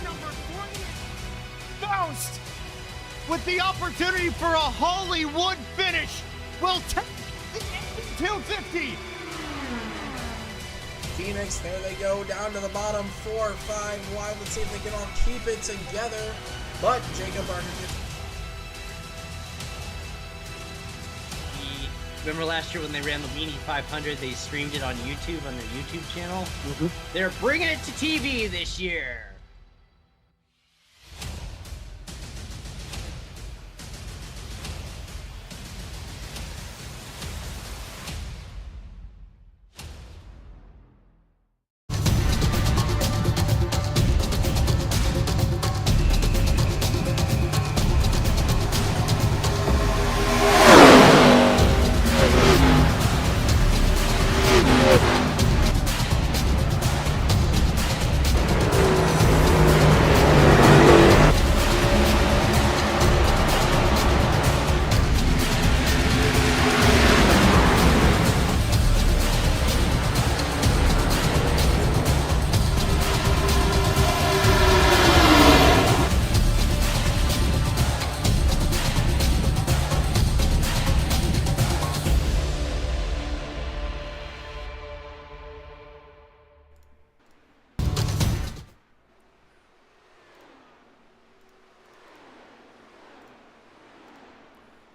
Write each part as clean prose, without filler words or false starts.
Number 28, Faust, with the opportunity for a Hollywood finish, will take the Indy 250. Phoenix, there they go, down to the bottom, 4 or 5 wide. Let's see if they can all keep it together. But Jacob Archer. Remember last year when they ran the Mini 500, they streamed it on YouTube, on their YouTube channel? They're bringing it to TV this year!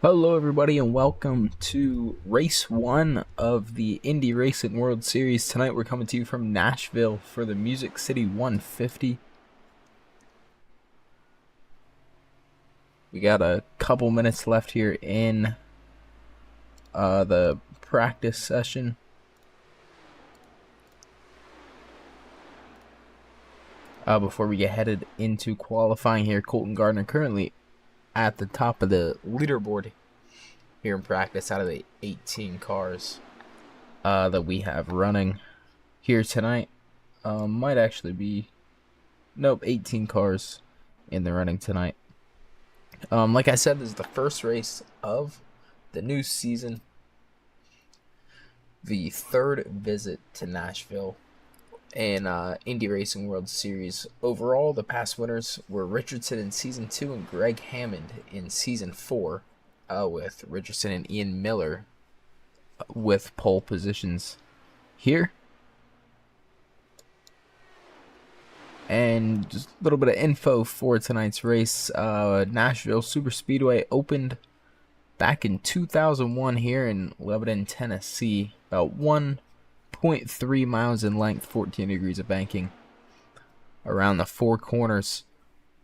Hello everybody and welcome to race 1 of the Indy Racing World Series. Tonight we're coming to you from Nashville for the Music City 150. We got a couple minutes left here in the practice session. Before we get headed into qualifying here, Colton Gardner currently at the top of the leaderboard here in practice out of the 18 cars that we have running here tonight. Might actually be, nope, 18 cars in the running tonight. Like I said, this is the first race of the new season, the third visit to Nashville in Indy Racing World Series. Overall, the past winners were Richardson in Season 2 and Greg Hammond in Season 4, with Richardson and Ian Miller with pole positions here. And just a little bit of info for tonight's race. Nashville Superspeedway opened back in 2001 here in Lebanon, Tennessee. About 1.3 miles in length, 14 degrees of banking around the four corners.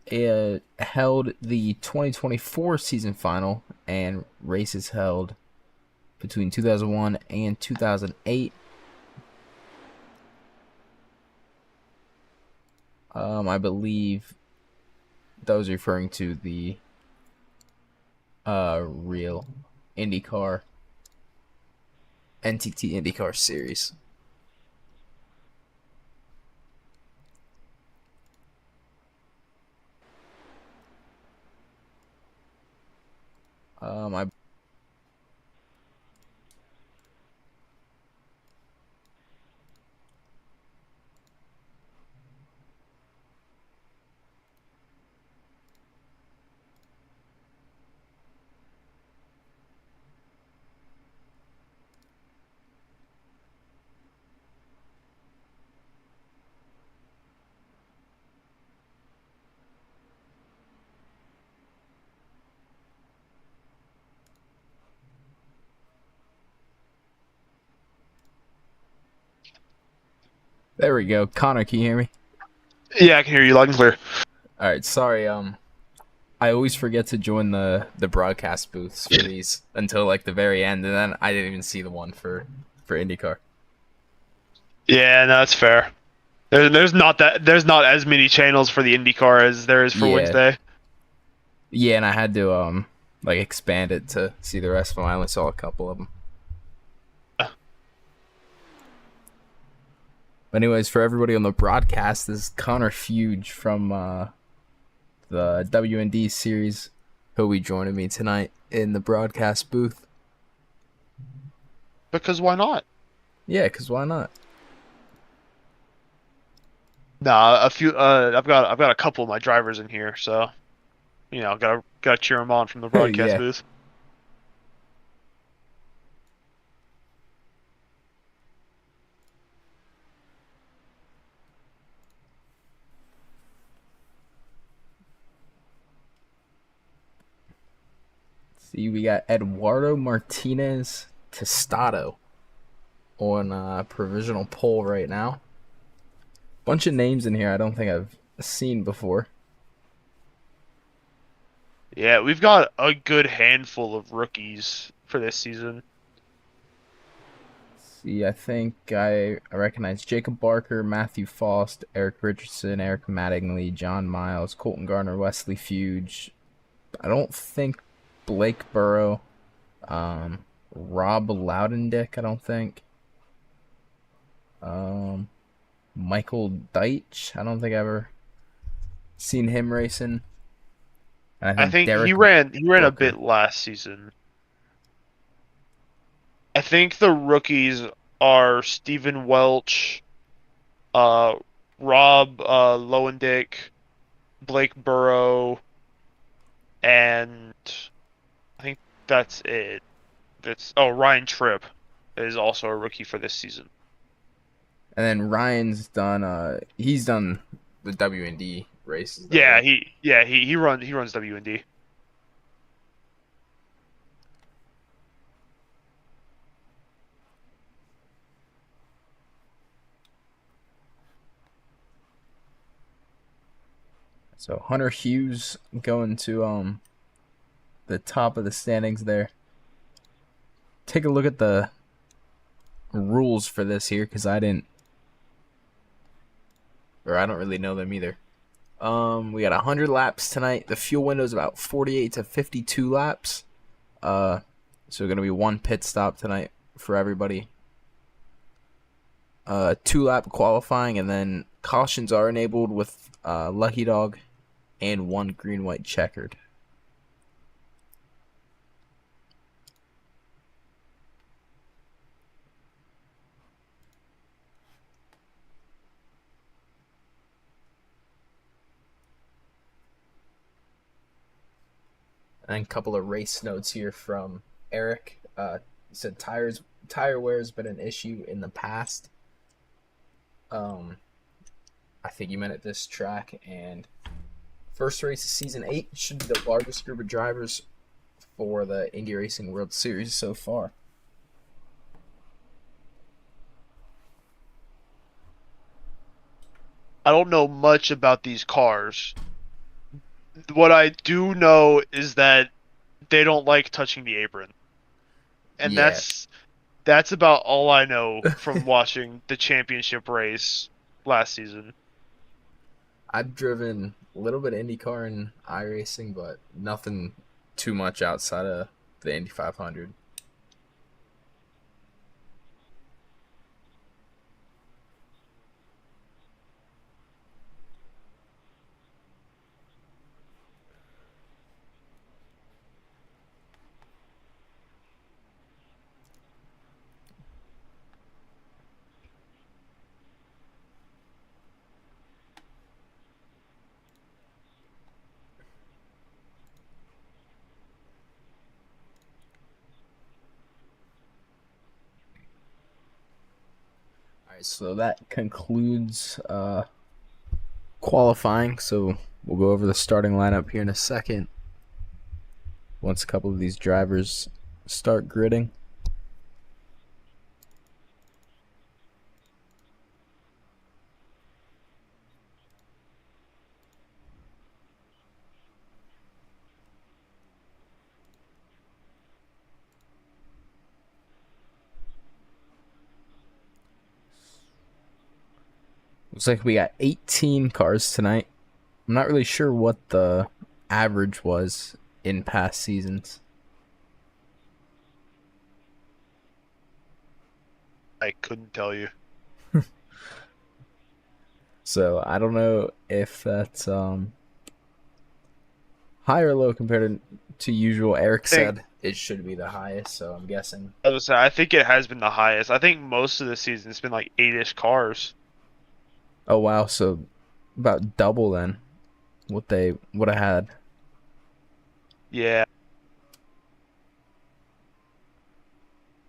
It held the 2024 season final, and races held between 2001 and 2008. I believe that was referring to the real IndyCar NTT IndyCar series. I There we go. Connor, can you hear me? Yeah, I can hear you loud and clear. Alright, sorry, I always forget to join the broadcast booths for these until like the very end, and then I didn't even see the one for IndyCar. Yeah, no, that's fair. There's not as many channels for the IndyCar as there is for Wednesday. Yeah, and I had to like expand it to see the rest of them. I only saw a couple of them. Anyways, for everybody on the broadcast, this is Connor Fuge from the WND series, who'll be joining me tonight in the broadcast booth. Because why not? Yeah, because why not? Nah, a few. I've got a couple of my drivers in here, so gotta cheer them on from the broadcast Yeah. booth. See, we got Eduardo Martinez Tostado on provisional pole right now. Bunch of names in here I don't think I've seen before. Yeah, we've got a good handful of rookies for this season. See, I think I recognize Jacob Barker, Matthew Faust, Erik Richardson, Eric Mattingly, John Miles, Colton Garner, Wesley Fuge. I don't think Blake Burrow, Rob Loudondick, I don't think. Michael Deitch, I don't think I've ever seen him racing. And I think Derek he ran Booker. a bit last season. I think the rookies are Stephen Welch, Rob Lowendick, Blake Burrow, and I think that's it. Ryan Tripp is also a rookie for this season. And then Ryan's done. He's done the WND races. Yeah, he runs WND. So Hunter Hughes going to the top of the standings there. Take a look at the rules for this here, because I don't really know them either. We got 100 laps tonight. The fuel window is about 48 to 52 laps. So going to be one pit stop tonight for everybody. 2-lap qualifying, and then cautions are enabled with Lucky Dog and one green-white checkered. And a couple of race notes here from Erik. He said tire wear has been an issue in the past. I think you meant at this track, and first race of season 8 should be the largest group of drivers for the Indy Racing World Series so far. I don't know much about these cars. What I do know is that they don't like touching the apron. And Yeah. that's about all I know from watching the championship race last season. I've driven a little bit of IndyCar and iRacing, but nothing too much outside of the Indy 500. Alright, so that concludes qualifying. So we'll go over the starting lineup here in a second, once a couple of these drivers start gridding. Looks like we got 18 cars tonight. I'm not really sure what the average was in past seasons. I couldn't tell you. So I don't know if that's high or low compared to usual. Erik said it should be the highest, so I'm guessing. I think it has been the highest. I think most of the season it's been like 8-ish cars. Oh wow, so about double then what they would have had. Yeah.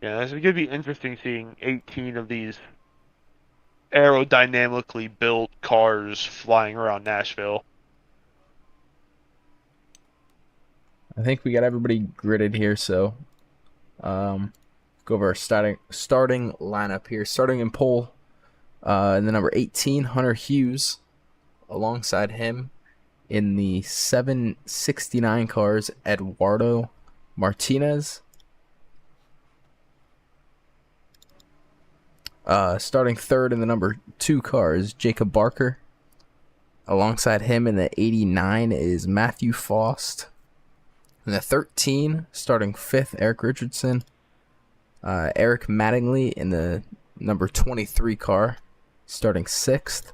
Yeah, it's going to be interesting seeing 18 of these aerodynamically built cars flying around Nashville. I think we got everybody gridded here, so go over our starting lineup here. Starting in pole, in the number 18, Hunter Hughes. Alongside him in the 769 cars, Eduardo Martinez. Starting third in the number 2 cars, Jacob Barker. Alongside him in the 89 is Matthew Faust. In the 13, starting 5th, Erik Richardson. Eric Mattingly in the number 23 car, starting 6th.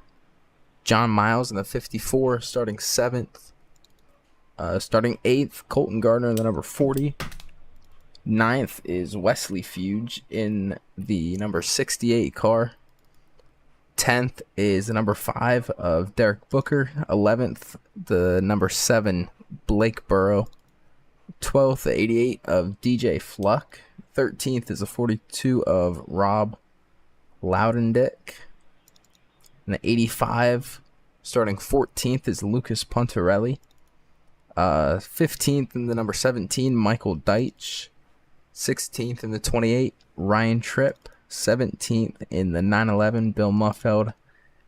John Miles in the 54, starting 7th. Starting 8th, Colton Gardner in the number 40. 9th is Wesley Fuge in the number 68 car. 10th is the number 5 of Derek Booker. 11th, the number 7, Blake Burrow. 12th, the 88 of DJ Fluck. 13th is the 42 of Rob Loudendick. And the 85, starting 14th, is Lucas Puntarelli. 15th in the number 17, Michael Deitch. 16th in the 28, Ryan Tripp. 17th in the 911, Bill Muffeld.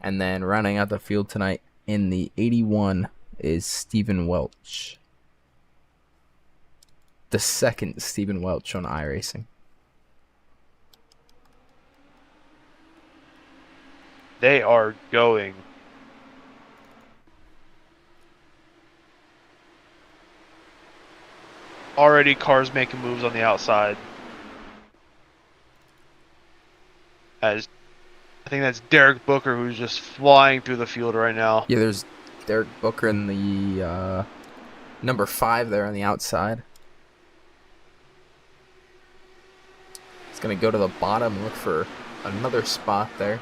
And then rounding out the field tonight in the 81 is Stephen Welch. The second Stephen Welch on iRacing. They are going. Already cars making moves on the outside. As I think that's Derek Booker, who's just flying through the field right now. Yeah, there's Derek Booker in the number 5 there on the outside. He's going to go to the bottom and look for another spot there.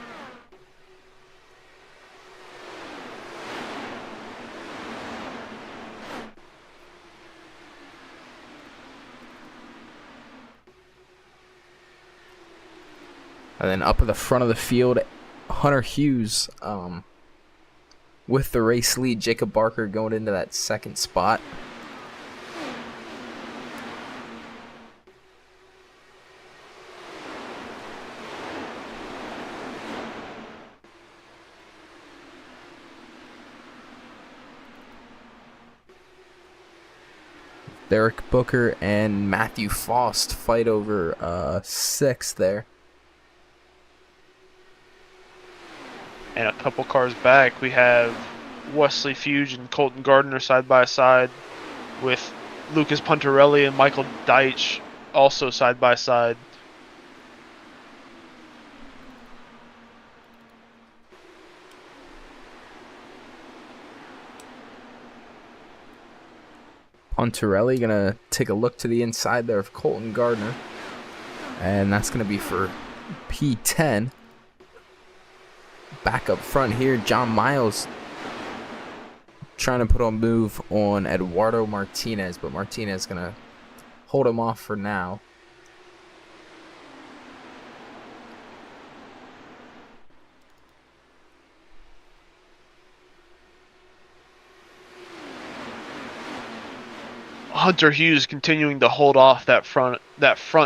And then up at the front of the field, Hunter Hughes with the race lead. Jacob Barker going into that second spot. Derek Booker and Matthew Faust fight over 6th there. And a couple cars back, we have Wesley Fuge and Colton Gardner side by side, with Lucas Puntarelli and Michael Deitch also side by side. Puntarelli gonna take a look to the inside there of Colton Gardner, and that's gonna be for P10. Back up front here, John Miles trying to put a move on Eduardo Martinez, but Martinez gonna hold him off for now. Hunter Hughes continuing to hold off that front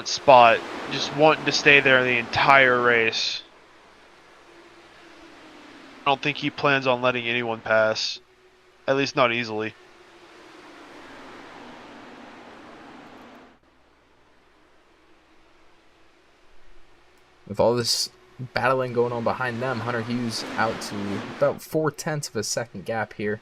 spot, just wanting to stay there the entire race. I don't think he plans on letting anyone pass, at least not easily. With all this battling going on behind them, Hunter Hughes out to about 4/10 of a second gap here.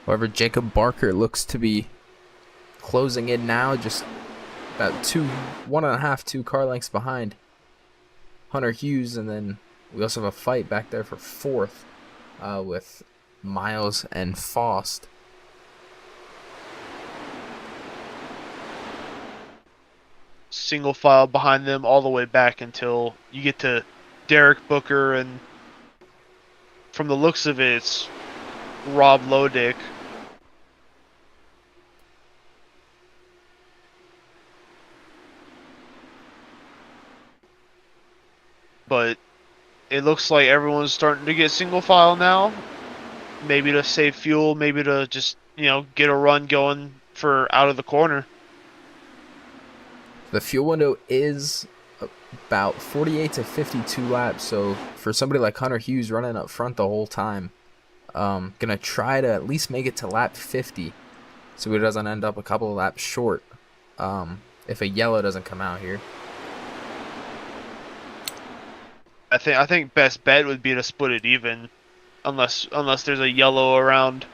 However, Jacob Barker looks to be closing in now, just about 1.5, 2 car lengths behind Hunter Hughes, and then we also have a fight back there for 4th with Miles and Faust. Single file behind them all the way back until you get to Derek Booker, and from the looks of it, it's Rob Lodick. But it looks like everyone's starting to get single file now. Maybe to save fuel, maybe to just, get a run going for out of the corner. The fuel window is about 48 to 52 laps, so for somebody like Hunter Hughes running up front the whole time, gonna try to at least make it to lap 50 so he doesn't end up a couple of laps short if a yellow doesn't come out here. I think best bet would be to split it even, unless there's a yellow around.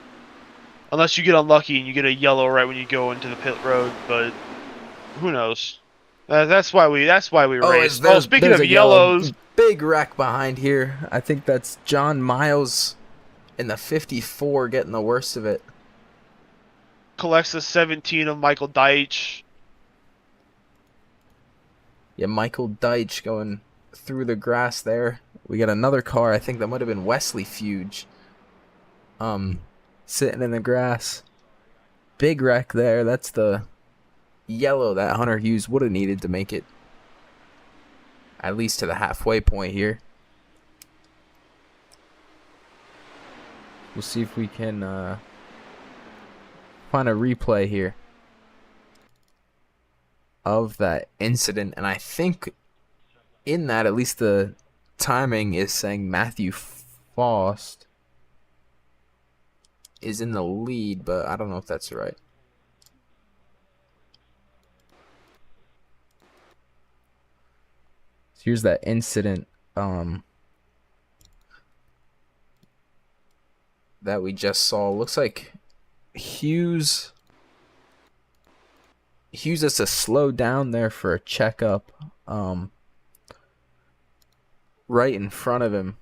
Unless you get unlucky and you get a yellow right when you go into the pit road, but who knows? That's why we race. Oh, speaking of yellows, big wreck behind here. I think that's John Miles in the 54 getting the worst of it. Collects the 17 of Michael Deitch. Yeah, Michael Deitch going through the grass there. We got another car. I think that might have been Wesley Fuge. Sitting in the grass. Big wreck there. That's the yellow that Hunter Hughes would have needed to make it at least to the halfway point here. We'll see if we can find a replay here of that incident, and I think in that, at least the timing is saying Matthew Faust is in the lead, but I don't know if that's right. So here's that incident that we just saw. Looks like Hughes has to slow down there for a checkup right in front of him.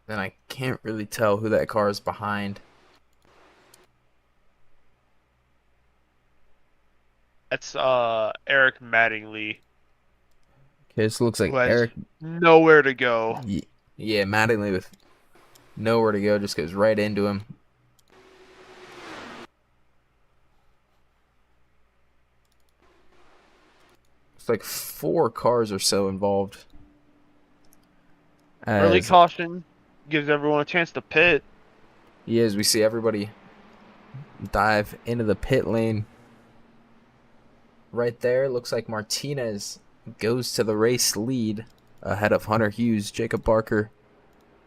Then I can't really tell who that car is behind. That's Eric Mattingly. Okay, this looks like who has Eric. Nowhere to go. Yeah, Mattingly with nowhere to go, just goes right into him. It's like 4 cars or so involved. Early caution gives everyone a chance to pit. Yeah, as we see everybody dive into the pit lane. Right there, looks like Martinez goes to the race lead ahead of Hunter Hughes. Jacob Barker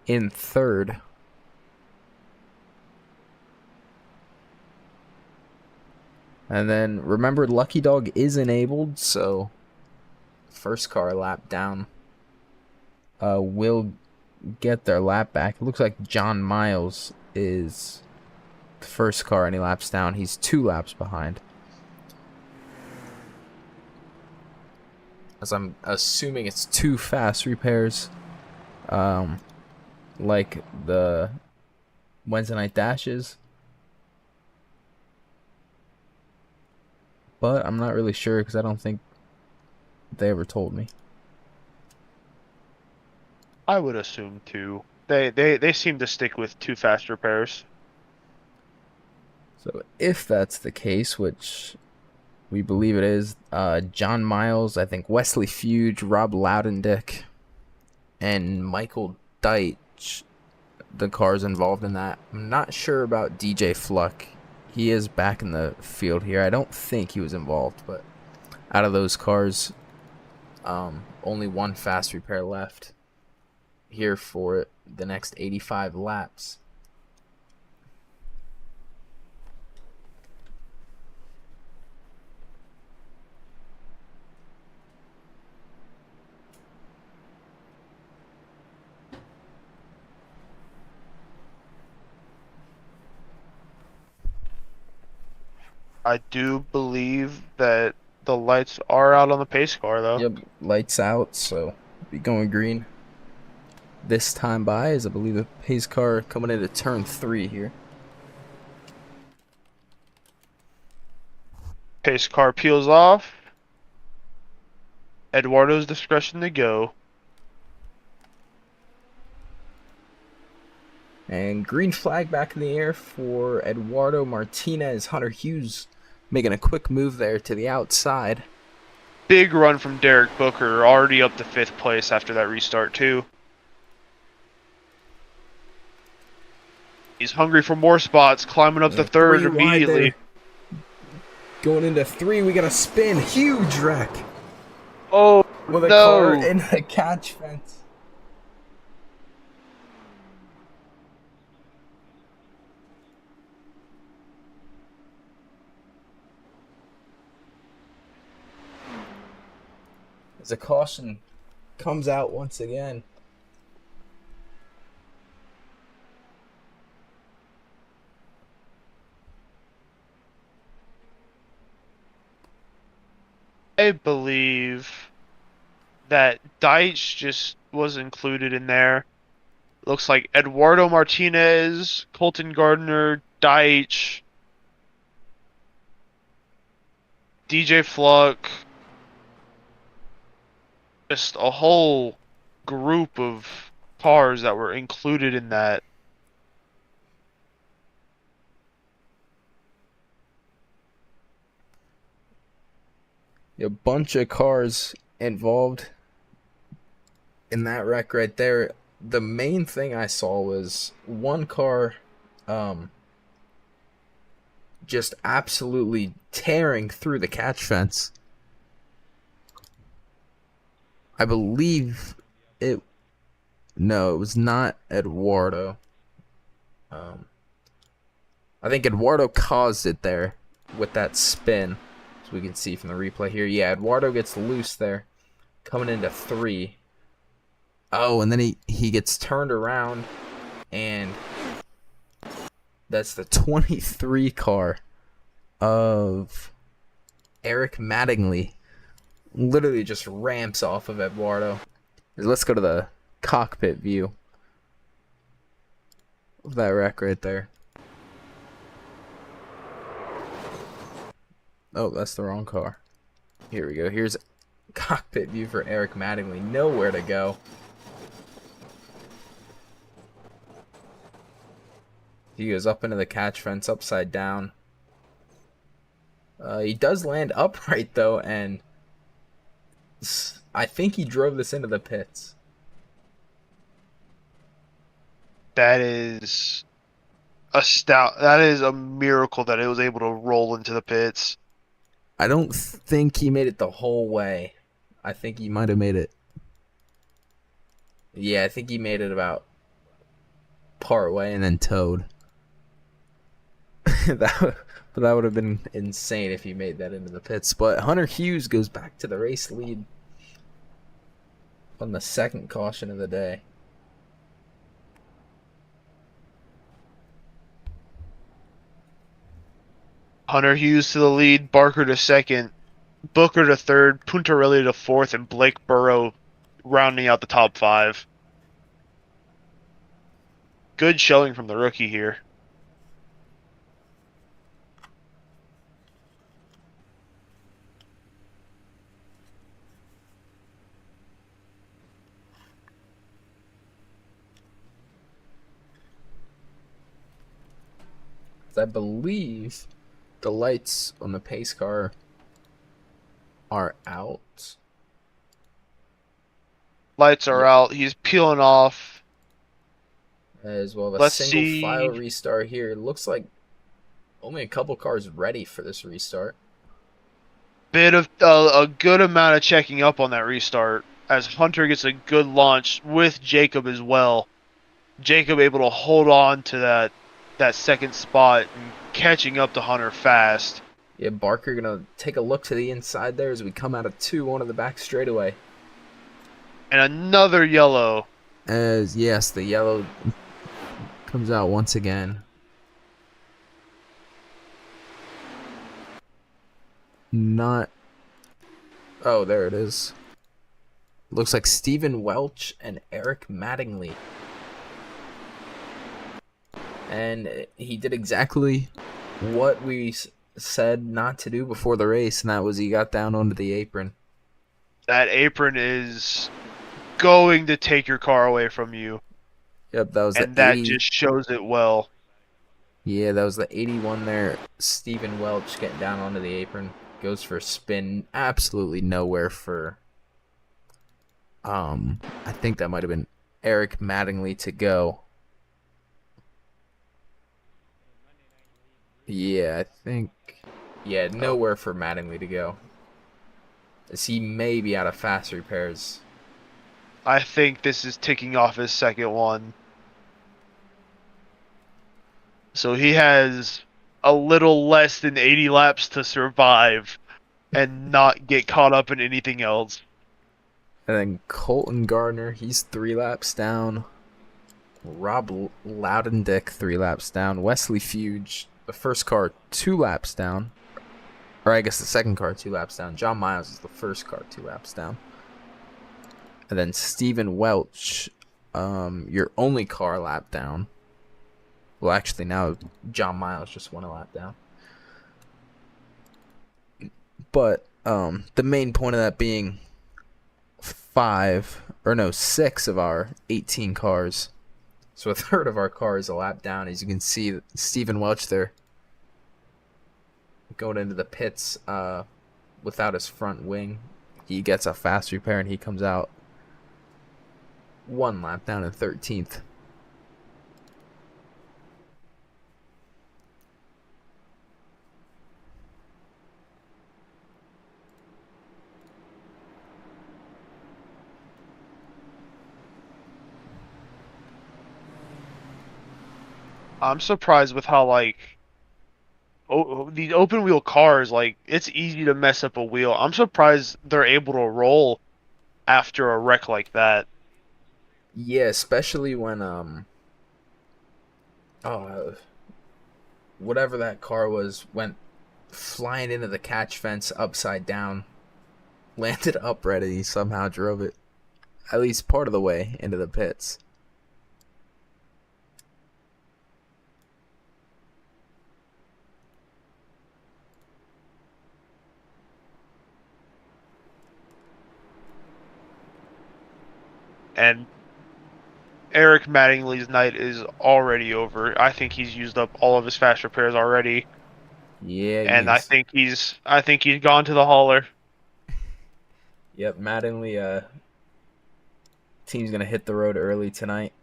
in 3rd. And then remember, Lucky Dog is enabled, so first car lap down will get their lap back. It looks like John Miles is the first car any laps down. He's 2 laps behind. As I'm assuming it's 2 fast repairs, like the Wednesday night dashes. But I'm not really sure because I don't think they ever told me. I would assume 2. They seem to stick with 2 fast repairs. So if that's the case, which we believe it is, John Miles, I think Wesley Fuge, Rob Loudendick, and Michael Deitch, the cars involved in that. I'm not sure about DJ Fluck. He is back in the field here. I don't think he was involved, but out of those cars, only 1 fast repair left here for the next 85 laps. I do believe that the lights are out on the pace car, though. Yep, lights out, so be going green. This time by, as I believe the pace car coming into turn 3 here. Pace car peels off. Eduardo's discretion to go. And green flag back in the air for Eduardo Martinez. Hunter Hughes making a quick move there to the outside. Big run from Derek Booker, already up to 5th place after that restart, too. He's hungry for more spots, climbing up to 3rd immediately. Going into 3, we got a spin. Huge wreck. Oh, With a no. car in the catch fence. As a caution comes out once again. I believe that Deitch just was included in there. Looks like Eduardo Martinez, Colton Gardner, Deitch, DJ Fluck. Just a whole group of cars that were included in that. A bunch of cars involved in that wreck right there. The main thing I saw was one car just absolutely tearing through the catch fence. I believe it... No, it was not Eduardo. I think Eduardo caused it there with that spin. We can see from the replay here. Yeah, Eduardo gets loose there, coming into 3. Oh, and then he gets turned around, and that's the 23 car of Eric Mattingly. Literally just ramps off of Eduardo. Let's go to the cockpit view of that wreck right there. Oh, that's the wrong car. Here we go. Here's cockpit view for Eric Mattingly. Nowhere to go. He goes up into the catch fence upside down. He does land upright, though, and I think he drove this into the pits. That is that is a miracle that it was able to roll into the pits. I don't think he made it the whole way. I think he might have made it. Yeah, I think he made it about part way and then towed. That would have been insane if he made that into the pits. But Hunter Hughes goes back to the race lead on the second caution of the day. Hunter Hughes to the lead, Barker to second, Booker to third, Puntarelli to fourth, and Blake Burrow rounding out the top 5. Good showing from the rookie here. I believe the lights on the pace car are out. Lights are out. He's peeling off. As well as a Let's single see. file restart here. It looks like only a couple cars ready for this restart. Bit of a good amount of checking up on that restart as Hunter gets a good launch with Jacob as well. Jacob able to hold on to that second spot and catching up to Hunter fast. Yeah, Barker gonna take a look to the inside there as we come out of 2 onto the back straightaway. And another yellow. As yes, the yellow comes out once again. not... Oh, there it is. Looks like Stephen Welch and Eric Mattingly. And he did exactly what we said not to do before the race, and that was he got down onto the apron. That apron is going to take your car away from you. Yep, that was and the that 80... just shows it well. Yeah, that was the 81 there. Stephen Welch getting down onto the apron. Goes for a spin. Absolutely nowhere for... I think that might have been Eric Mattingly to go. Yeah, I think... Yeah, nowhere for Mattingly to go. As he may be out of fast repairs. I think this is ticking off his second one. So he has a little less than 80 laps to survive and not get caught up in anything else. And then Colton Gardner, he's 3 laps down. Rob Loudondick, 3 laps down. Wesley Fuge, the first car, 2 laps down. Or I guess the second car, 2 laps down. John Miles is the first car, 2 laps down. And then Stephen Welch, your only car lap down. Well, actually, now John Miles just 1 lap down. But the main point of that being 6 of our 18 cars. So a third of our car is a lap down. As you can see, Stephen Welch there going into the pits without his front wing. He gets a fast repair and he comes out 1 lap down in 13th. I'm surprised with how, like, these open wheel cars, like, it's easy to mess up a wheel. I'm surprised they're able to roll after a wreck like that. Yeah, especially when whatever that car was went flying into the catch fence upside down, landed upright, and he somehow drove it at least part of the way into the pits. And Eric Mattingly's night is already over. I think he's used up all of his fast repairs already. Yeah, and I think he's gone to the hauler. Yep, Mattingly team's gonna hit the road early tonight.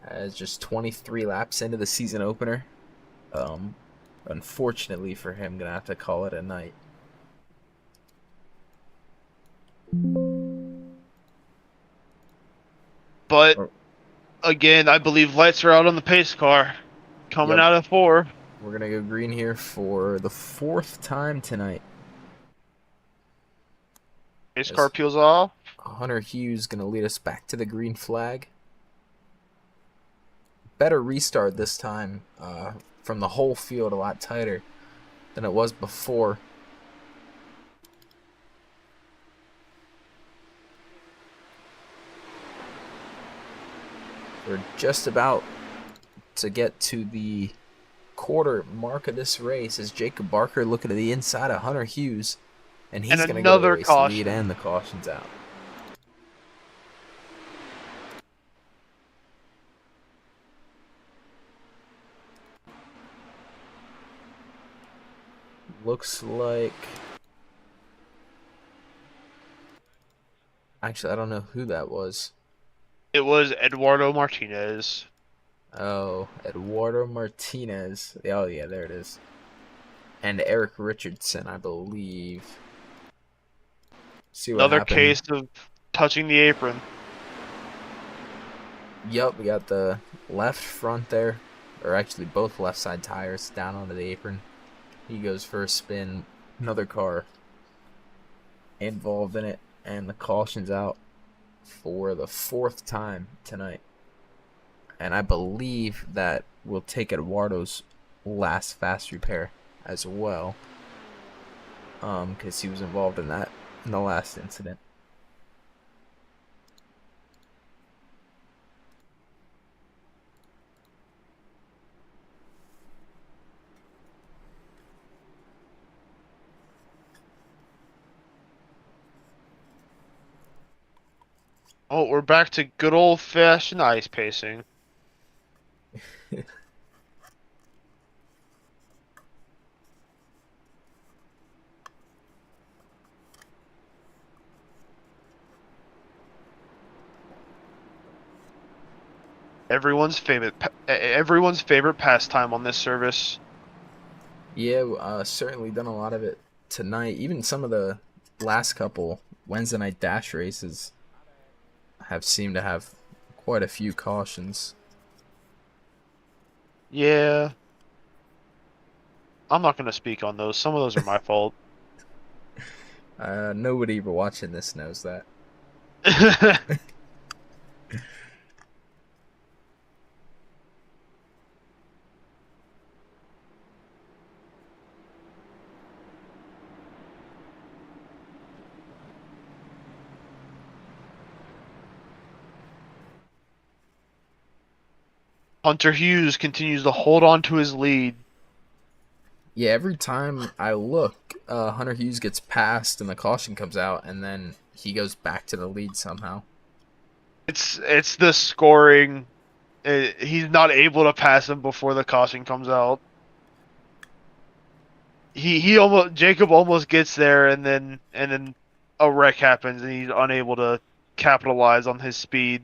As just 23 laps into the season opener. Unfortunately for him, gonna have to call it a night. But again, I believe lights are out on the pace car. Coming out of 4. We're gonna go green here for the 4th time tonight. Pace car peels off. Hunter Hughes gonna lead us back to the green flag. Better restart this time from the whole field, a lot tighter than it was before. We're just about to get to the quarter mark of this race as Jacob Barker looking to the inside of Hunter Hughes, and he's going to go to the race lead and the caution's out. Looks like... Actually, I don't know who that was. It was Eduardo Martinez. Oh, Eduardo Martinez. Oh, yeah, there it is. And Erik Richardson, I believe. See what Another happened. case of touching the apron. Yep, we got the left front there. Or actually, both left side tires down onto the apron. He goes for a spin. Another car involved in it. And the caution's out for the 4th time tonight. And I believe that will take Eduardo's last fast repair as well, because he was involved in that in the last incident. Oh, we're back to good old-fashioned ice pacing. Everyone's favorite pastime on this service. Yeah, certainly done a lot of it tonight. Even some of the last couple Wednesday night dash races have seemed to have quite a few cautions. Yeah. I'm not going to speak on those. Some of those are my fault. Nobody watching this knows that. Hunter Hughes continues to hold on to his lead. Yeah, every time I look, Hunter Hughes gets passed and the caution comes out, and then he goes back to the lead somehow. It's the scoring. He's not able to pass him before the caution comes out. Jacob almost gets there, and then a wreck happens, and he's unable to capitalize on his speed.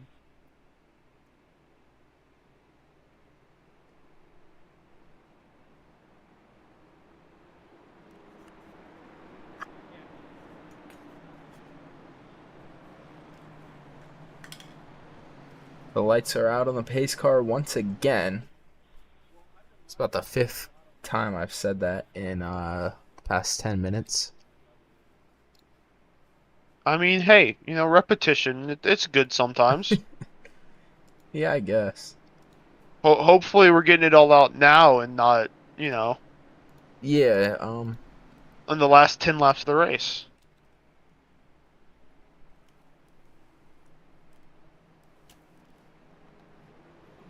The lights are out on the pace car once again. It's about the 5th time I've said that in the past 10 minutes. I mean, hey, repetition, it's good sometimes. Yeah, I guess. Hopefully we're getting it all out now and not, Yeah, in the last 10 laps of the race.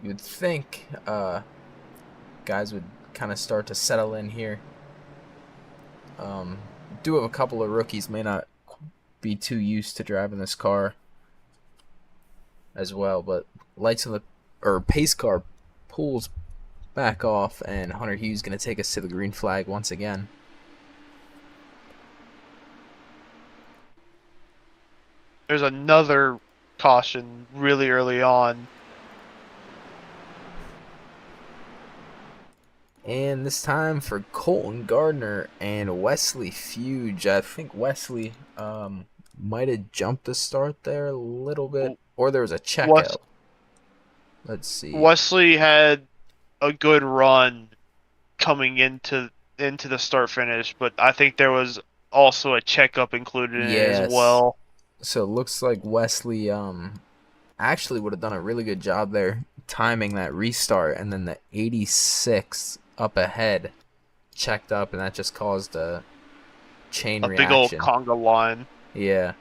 you'd think guys would kind of start to settle in here. Do have a couple of rookies may not be too used to driving this car as well, but lights on the pace car pulls back off, and Hunter Hughes going to take us to the green flag once again. There's another caution really early on. And this time for Colton Gardner and Wesley Fuge. I think Wesley might have jumped the start there a little bit, or there was a checkout. Let's see. Wesley had a good run coming into the start finish, but I think there was also a checkup included in it as well. So it looks like Wesley actually would have done a really good job there timing that restart, and then the 86 up ahead checked up, and that just caused a chain reaction. Big old conga line. Yeah.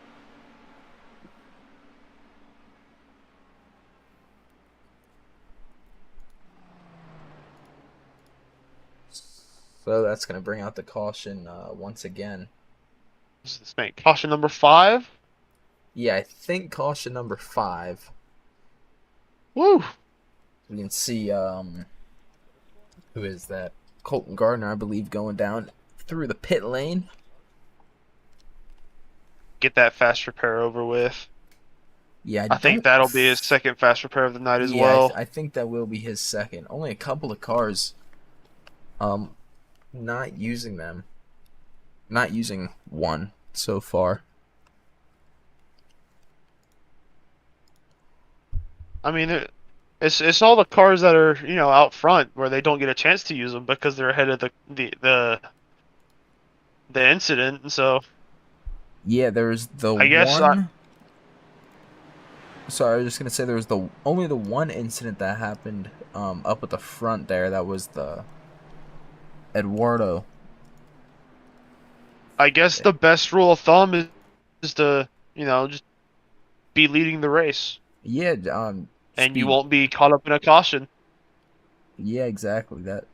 So that's going to bring out the caution once again. What's this make? Caution number 5? Yeah, I think caution number 5. Woo! We can see who is that? Colton Gardner, I believe, going down through the pit lane. Get that fast repair over with. Yeah, I think that'll be his second fast repair of the night as well. I think that will be his second. Only a couple of cars not using them. Not using one so far. I mean, it's all the cars that are out front where they don't get a chance to use them because they're ahead of the incident. And so yeah, there's the I guess one. Sorry, I was just gonna say there was only the one incident that happened up at the front there. That was the Eduardo. I guess the best rule of thumb is to, just be leading the race, Yeah, and you speed. won't be caught up in a caution. Yeah, exactly that.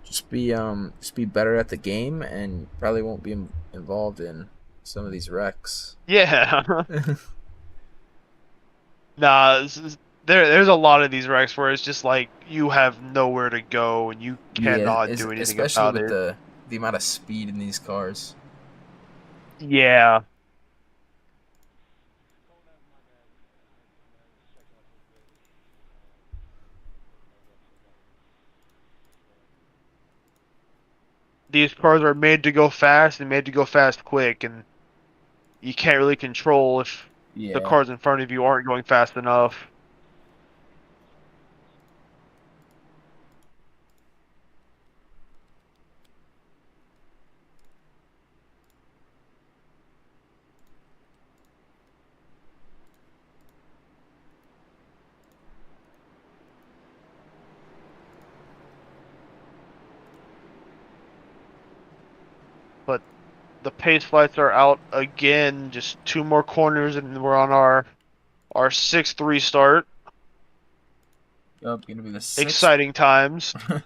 Just be better at the game, and probably won't be involved in some of these wrecks. Yeah. Nah, there's a lot of these wrecks where it's just like you have nowhere to go and you Yeah, cannot do anything especially about with it. the amount of speed in these cars. Yeah. These cars are made to go fast and made to go fast quick, and you can't really control if the Yeah. cars in front of you aren't going fast enough. But the pace lights are out again, just 2 more corners and we're on our 6th restart. Yup, gonna be the Exciting times. gonna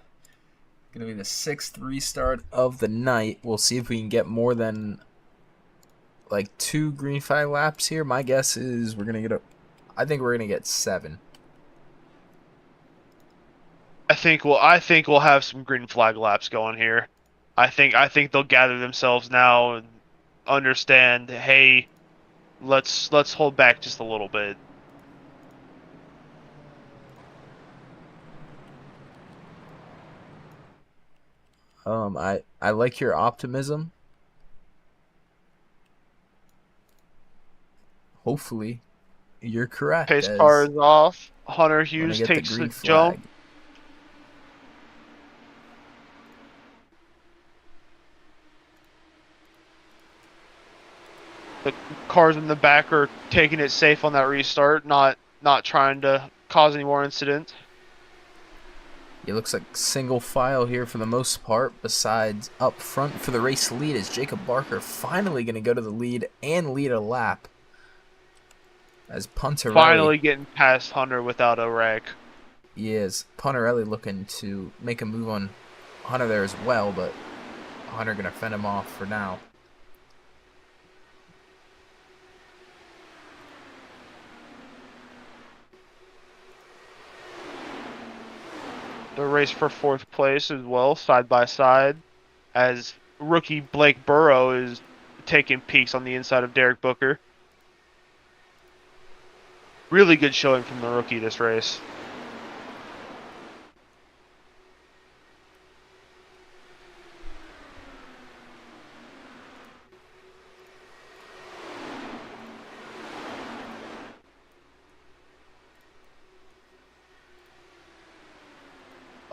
be the 6th restart of the night. We'll see if we can get more than like 2 green flag laps here. My guess is I think we're gonna get 7. I think we'll have some green flag laps going here. I think they'll gather themselves now and understand, hey, let's hold back just a little bit. I like your optimism. Hopefully, you're correct. Pace As car is off. Hunter when I Hughes get the takes the green jump. flag. The cars in the back are taking it safe on that restart, not trying to cause any more incidents. It looks like single file here for the most part. Besides up front for the race lead is Jacob Barker finally going to go to the lead and lead a lap. As Puntarelli Finally getting past Hunter without a wreck. Puntarelli looking to make a move on Hunter there as well, but Hunter going to fend him off for now. The race for 4th place as well, side by side, as rookie Blake Burrow is taking peeks on the inside of Derek Booker. Really good showing from the rookie this race.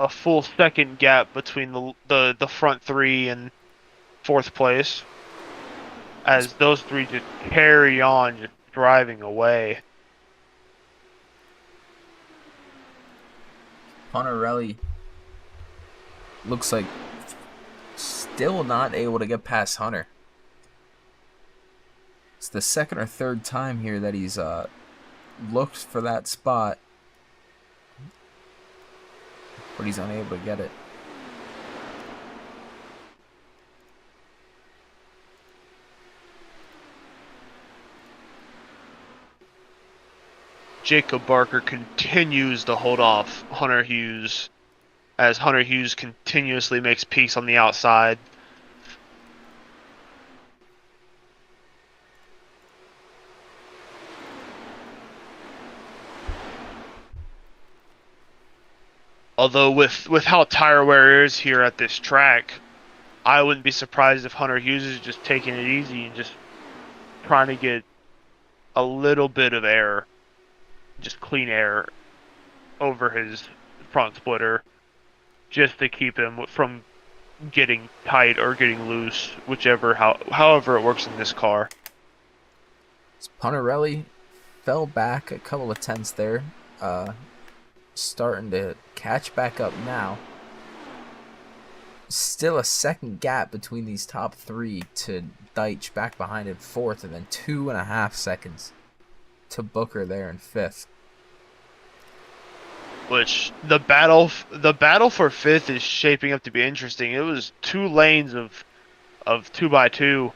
A full second gap between the front 3 and 4th place, as those 3 just carry on, just driving away. Puntarelli looks like still not able to get past Hunter. It's the 2nd or 3rd time here that he's looked for that spot, but he's unable to get it. Jacob Barker continues to hold off Hunter Hughes, as Hunter Hughes continuously makes peaks on the outside. Although with how tire wear is here at this track, I wouldn't be surprised if Hunter Hughes is just taking it easy and just trying to get a little bit of air, just clean air, over his front splitter, just to keep him from getting tight or getting loose, however it works in this car. Puntarelli fell back a couple of tenths there, starting to catch back up now. Still a second gap between these top three to Deitch back behind in fourth, and then 2.5 seconds to Booker there in fifth. Which the battle for fifth is shaping up to be interesting. It was 2 lanes of 2x2.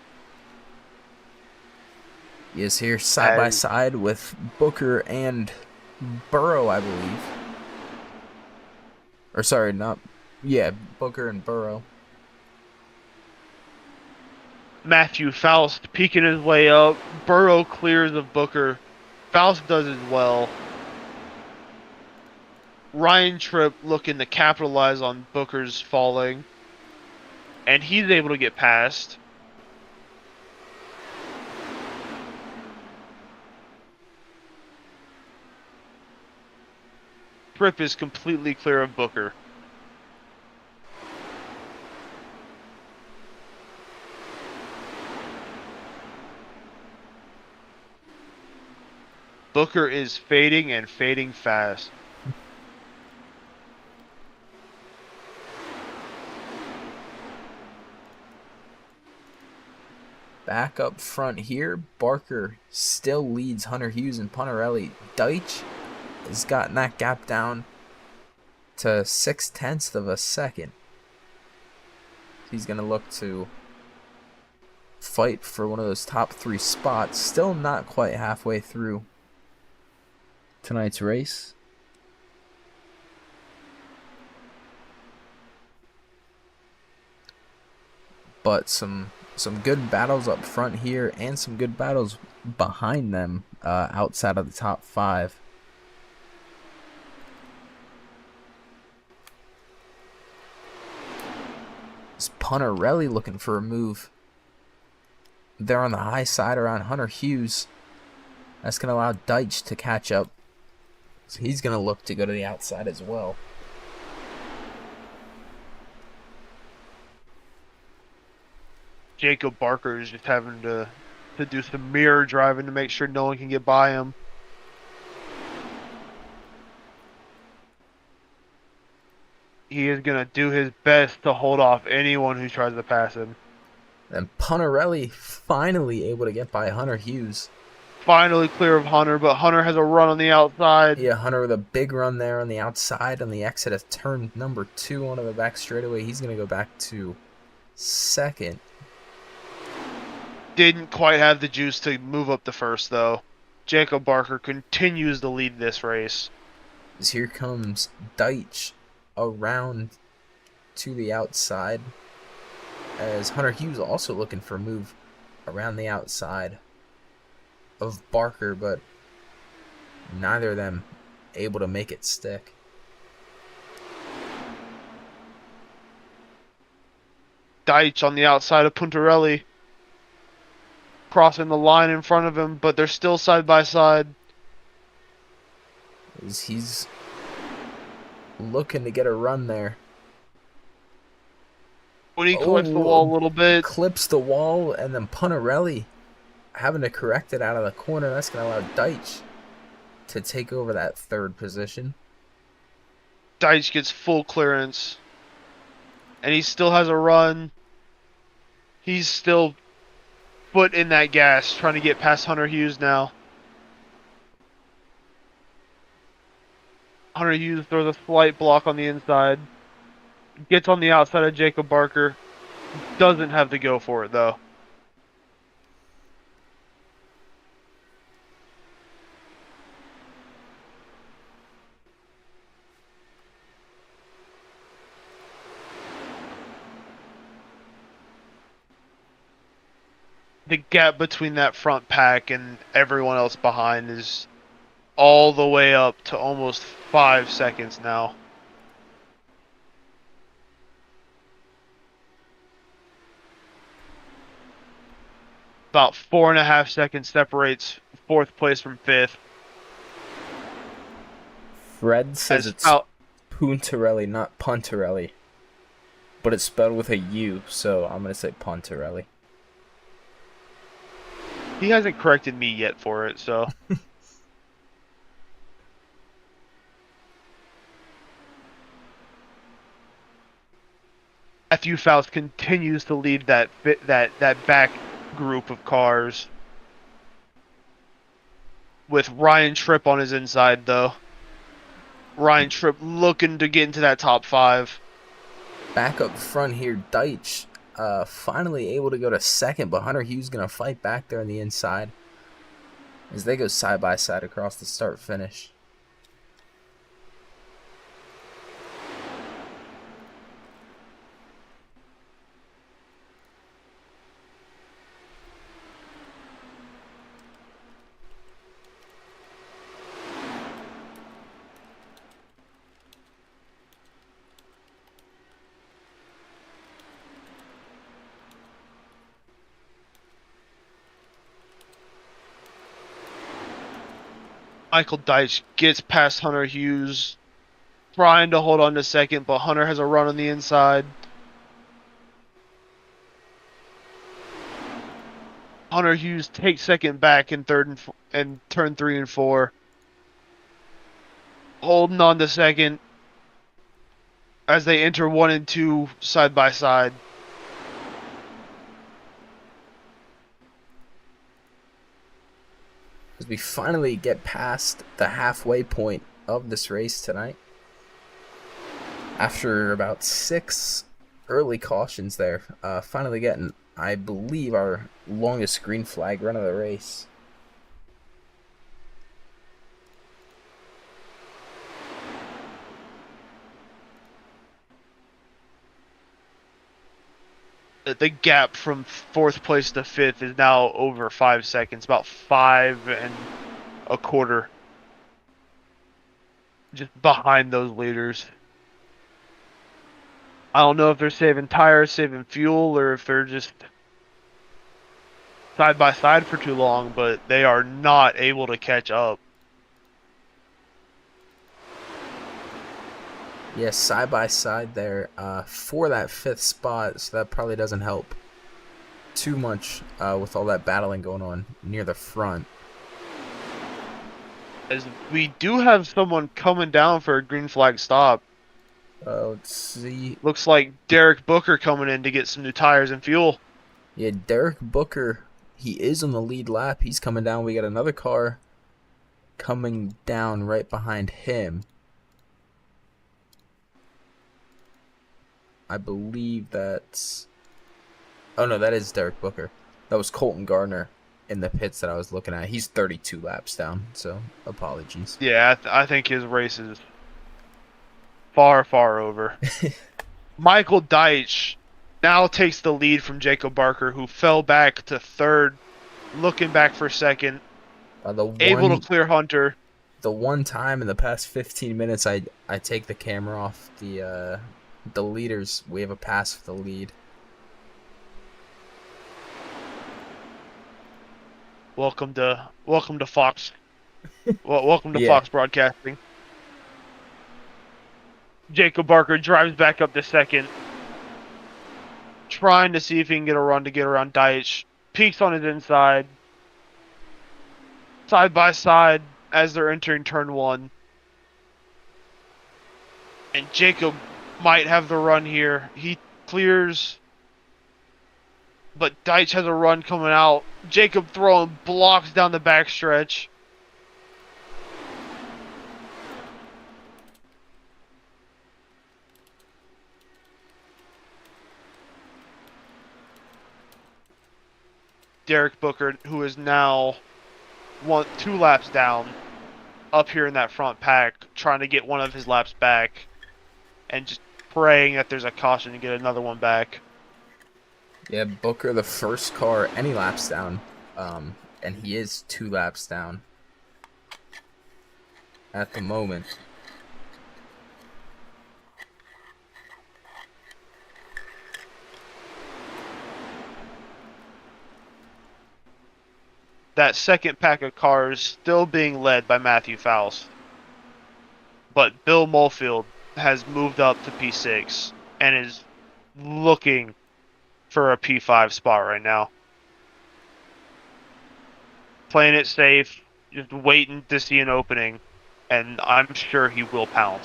He is here side by side with Booker and Burrow, I believe. Or sorry, Booker and Burrow. Matthew Faust peeking his way up. Burrow clears of Booker. Faust does as well. Ryan Tripp looking to capitalize on Booker's falling. And he's able to get past. Tripp is completely clear of Booker. Booker is fading and fading fast. Back up front here, Barker still leads Hunter Hughes and Puntarelli. Deitch has gotten that gap down to 0.6 of a second. He's going to look to fight for one of those top 3 spots. Still not quite halfway through tonight's race. But some good battles up front here and some good battles behind them outside of the top 5. It's Puntarelli looking for a move. They're on the high side around Hunter Hughes. That's going to allow Deitch to catch up. So he's going to look to go to the outside as well. Jacob Barker is just having to do some mirror driving to make sure no one can get by him. He is going to do his best to hold off anyone who tries to pass him. And Puntarelli finally able to get by Hunter Hughes. Finally clear of Hunter, but Hunter has a run on the outside. Yeah, Hunter with a big run there on the outside on the exit of turn number 2 onto the back straightaway. He's going to go back to second. Didn't quite have the juice to move up the first, though. Jacob Barker continues to lead this race. As here comes Deitch around to the outside. As Hunter Hughes also looking for a move around the outside of Barker, but neither of them able to make it stick. Deitch on the outside of Puntarelli, crossing the line in front of him, but they're still side by side. As he's looking to get a run there. When he clips the wall a little bit. Clips the wall, and then Puntarelli having to correct it out of the corner. That's going to allow Deitch to take over that third position. Deitch gets full clearance. And he still has a run. He's still foot in that gas, trying to get past Hunter Hughes now. Hunter Hughes throws a slight block on the inside. Gets on the outside of Jacob Barker. Doesn't have to go for it, though. The gap between that front pack and everyone else behind is all the way up to almost 5 seconds now. About 4.5 seconds separates 4th place from 5th. Fred says it's Puntarelli, not Puntarelli. but it's spelled with a U, so I'm gonna say Puntarelli. He hasn't corrected me yet for it, so. Matthew Faust continues to lead that back group of cars. With Ryan Tripp on his inside, though. Ryan Tripp looking to get into that top 5. Back up front here, Deitch finally able to go to second, but Hunter Hughes going to fight back there on the inside as they go side by side across the start finish. Michael Deitch gets past Hunter Hughes, trying to hold on to second, but Hunter has a run on the inside. Hunter Hughes takes second back in third and turn 3 and 4. Holding on to second as they enter 1 and 2 side by side. As we finally get past the halfway point of this race tonight. After about 6 early cautions there, finally getting, I believe, our longest green flag run of the race. The gap from 4th place to 5th is now over 5 seconds, about 5 1/4. Just behind those leaders. I don't know if they're saving tires, saving fuel, or if they're just side by side for too long, but they are not able to catch up. Yes, side by side there for that 5th spot, so that probably doesn't help too much with all that battling going on near the front. As we do have someone coming down for a green flag stop. Let's see. Looks like Derek Booker coming in to get some new tires and fuel. Yeah, Derek Booker, he is on the lead lap. He's coming down. We got another car coming down right behind him. I believe that's... Oh, no, that is Derek Booker. That was Colton Gardner in the pits that I was looking at. He's 32 laps down, so apologies. Yeah, I think his race is far, far over. Michael Deitch now takes the lead from Jacob Barker, who fell back to 3rd, looking back for 2nd, able to clear Hunter. The one time in the past 15 minutes I take the camera off the leaders, we have a pass for the lead. Welcome to Fox. Welcome to Yeah. Fox Broadcasting. Jacob Barker drives back up to 2nd, trying to see if he can get a run to get around Deitch. Peaks on his inside, side by side as they're entering turn 1, and Jacob might have the run here. He clears, but Deitch has a run coming out. Jacob throwing blocks down the backstretch. Derek Booker, who is now 2 laps down, up here in that front pack, trying to get one of his laps back, and just praying that there's a caution to get another one back. Yeah, Booker, the first car any laps down, and he is 2 laps down at the moment. That second pack of cars still being led by Matthew Faust, but Bill Mulfield has moved up to P6 and is looking for a P5 spot right now. Playing it safe, just waiting to see an opening, and I'm sure he will pound.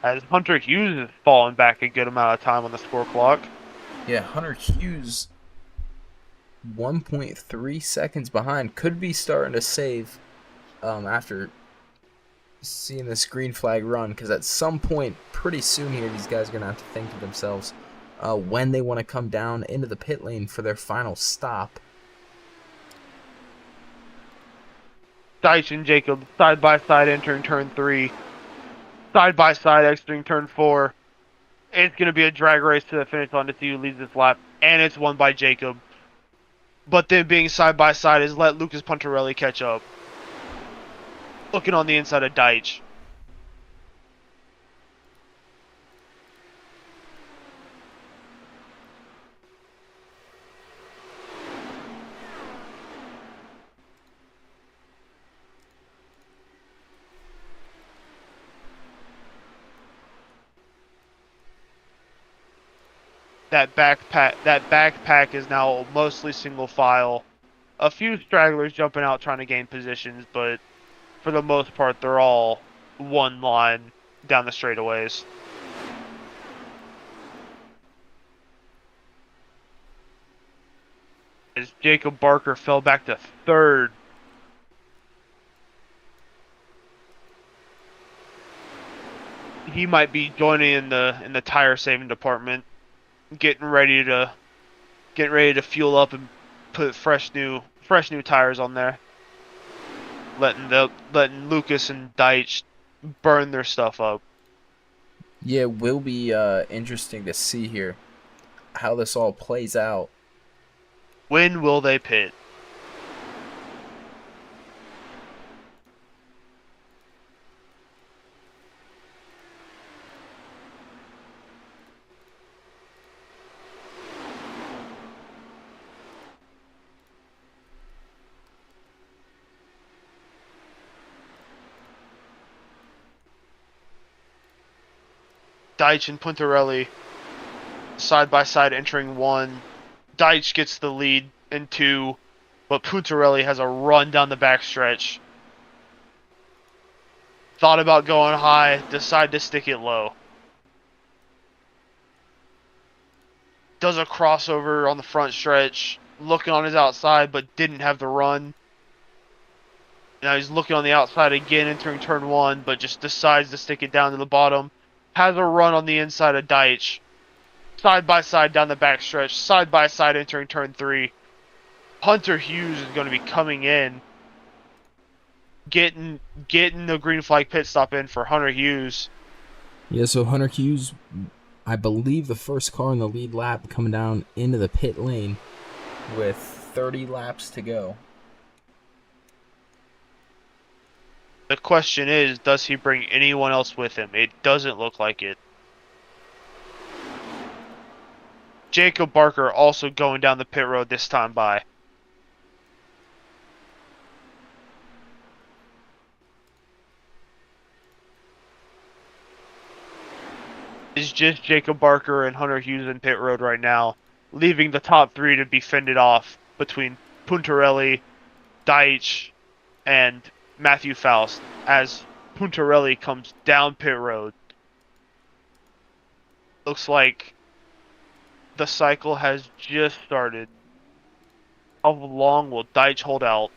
As Hunter Hughes has fallen back a good amount of time on the score clock. Yeah, Hunter Hughes 1.3 seconds behind. Could be starting to save after seeing this green flag run, because at some point pretty soon here these guys are going to have to think to themselves when they want to come down into the pit lane for their final stop. Deitch and Jacob side by side entering turn 3. Side by side exiting turn 4. It's going to be a drag race to the finish line to see who leads this lap, and it's won by Jacob. But then being side by side has let Lucas Puntarelli catch up. Looking on the inside of Deitch. That backpack is now mostly single file. A few stragglers jumping out trying to gain positions, but for the most part they're all one line down the straightaways. As Jacob Barker fell back to 3rd. He might be joining in the tire saving department. Getting ready to fuel up and put fresh new tires on there. Letting Lucas and Deitch burn their stuff up. Yeah, it will be interesting to see here how this all plays out. When will they pit? Deitch and Puntarelli side by side entering 1. Deitch gets the lead in 2, but Puntarelli has a run down the backstretch. Thought about going high, decided to stick it low. Does a crossover on the front stretch, looking on his outside, but didn't have the run. Now he's looking on the outside again, entering turn 1, but just decides to stick it down to the bottom. Has a run on the inside of Deitch. Side by side down the backstretch. Side by side entering turn 3. Hunter Hughes is going to be coming in. Getting the green flag pit stop in for Hunter Hughes. Yeah, so Hunter Hughes, I believe the first car in the lead lap coming down into the pit lane with 30 laps to go. The question is, does he bring anyone else with him? It doesn't look like it. Jacob Barker also going down the pit road this time by. It's just Jacob Barker and Hunter Hughes in pit road right now, leaving the top 3 to be fended off between Puntarelli, Deitch, and Matthew Faust as Puntarelli comes down pit road. Looks like the cycle has just started. How long will Deitch hold out?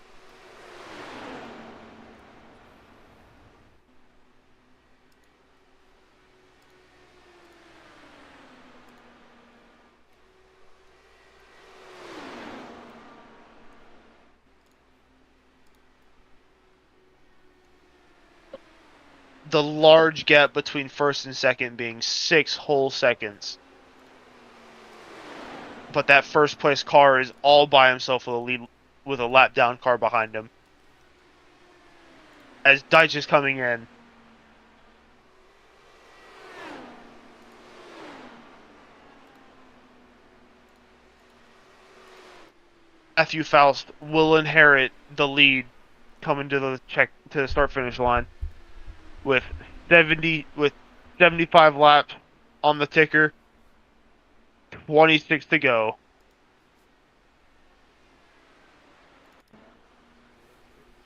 The large gap between first and second being 6 whole seconds. But that first place car is all by himself with a lead, with a lap down car behind him. As Deitch is coming in. Matthew Faust will inherit the lead coming to the start finish line with 75 laps on the ticker, 26 to go.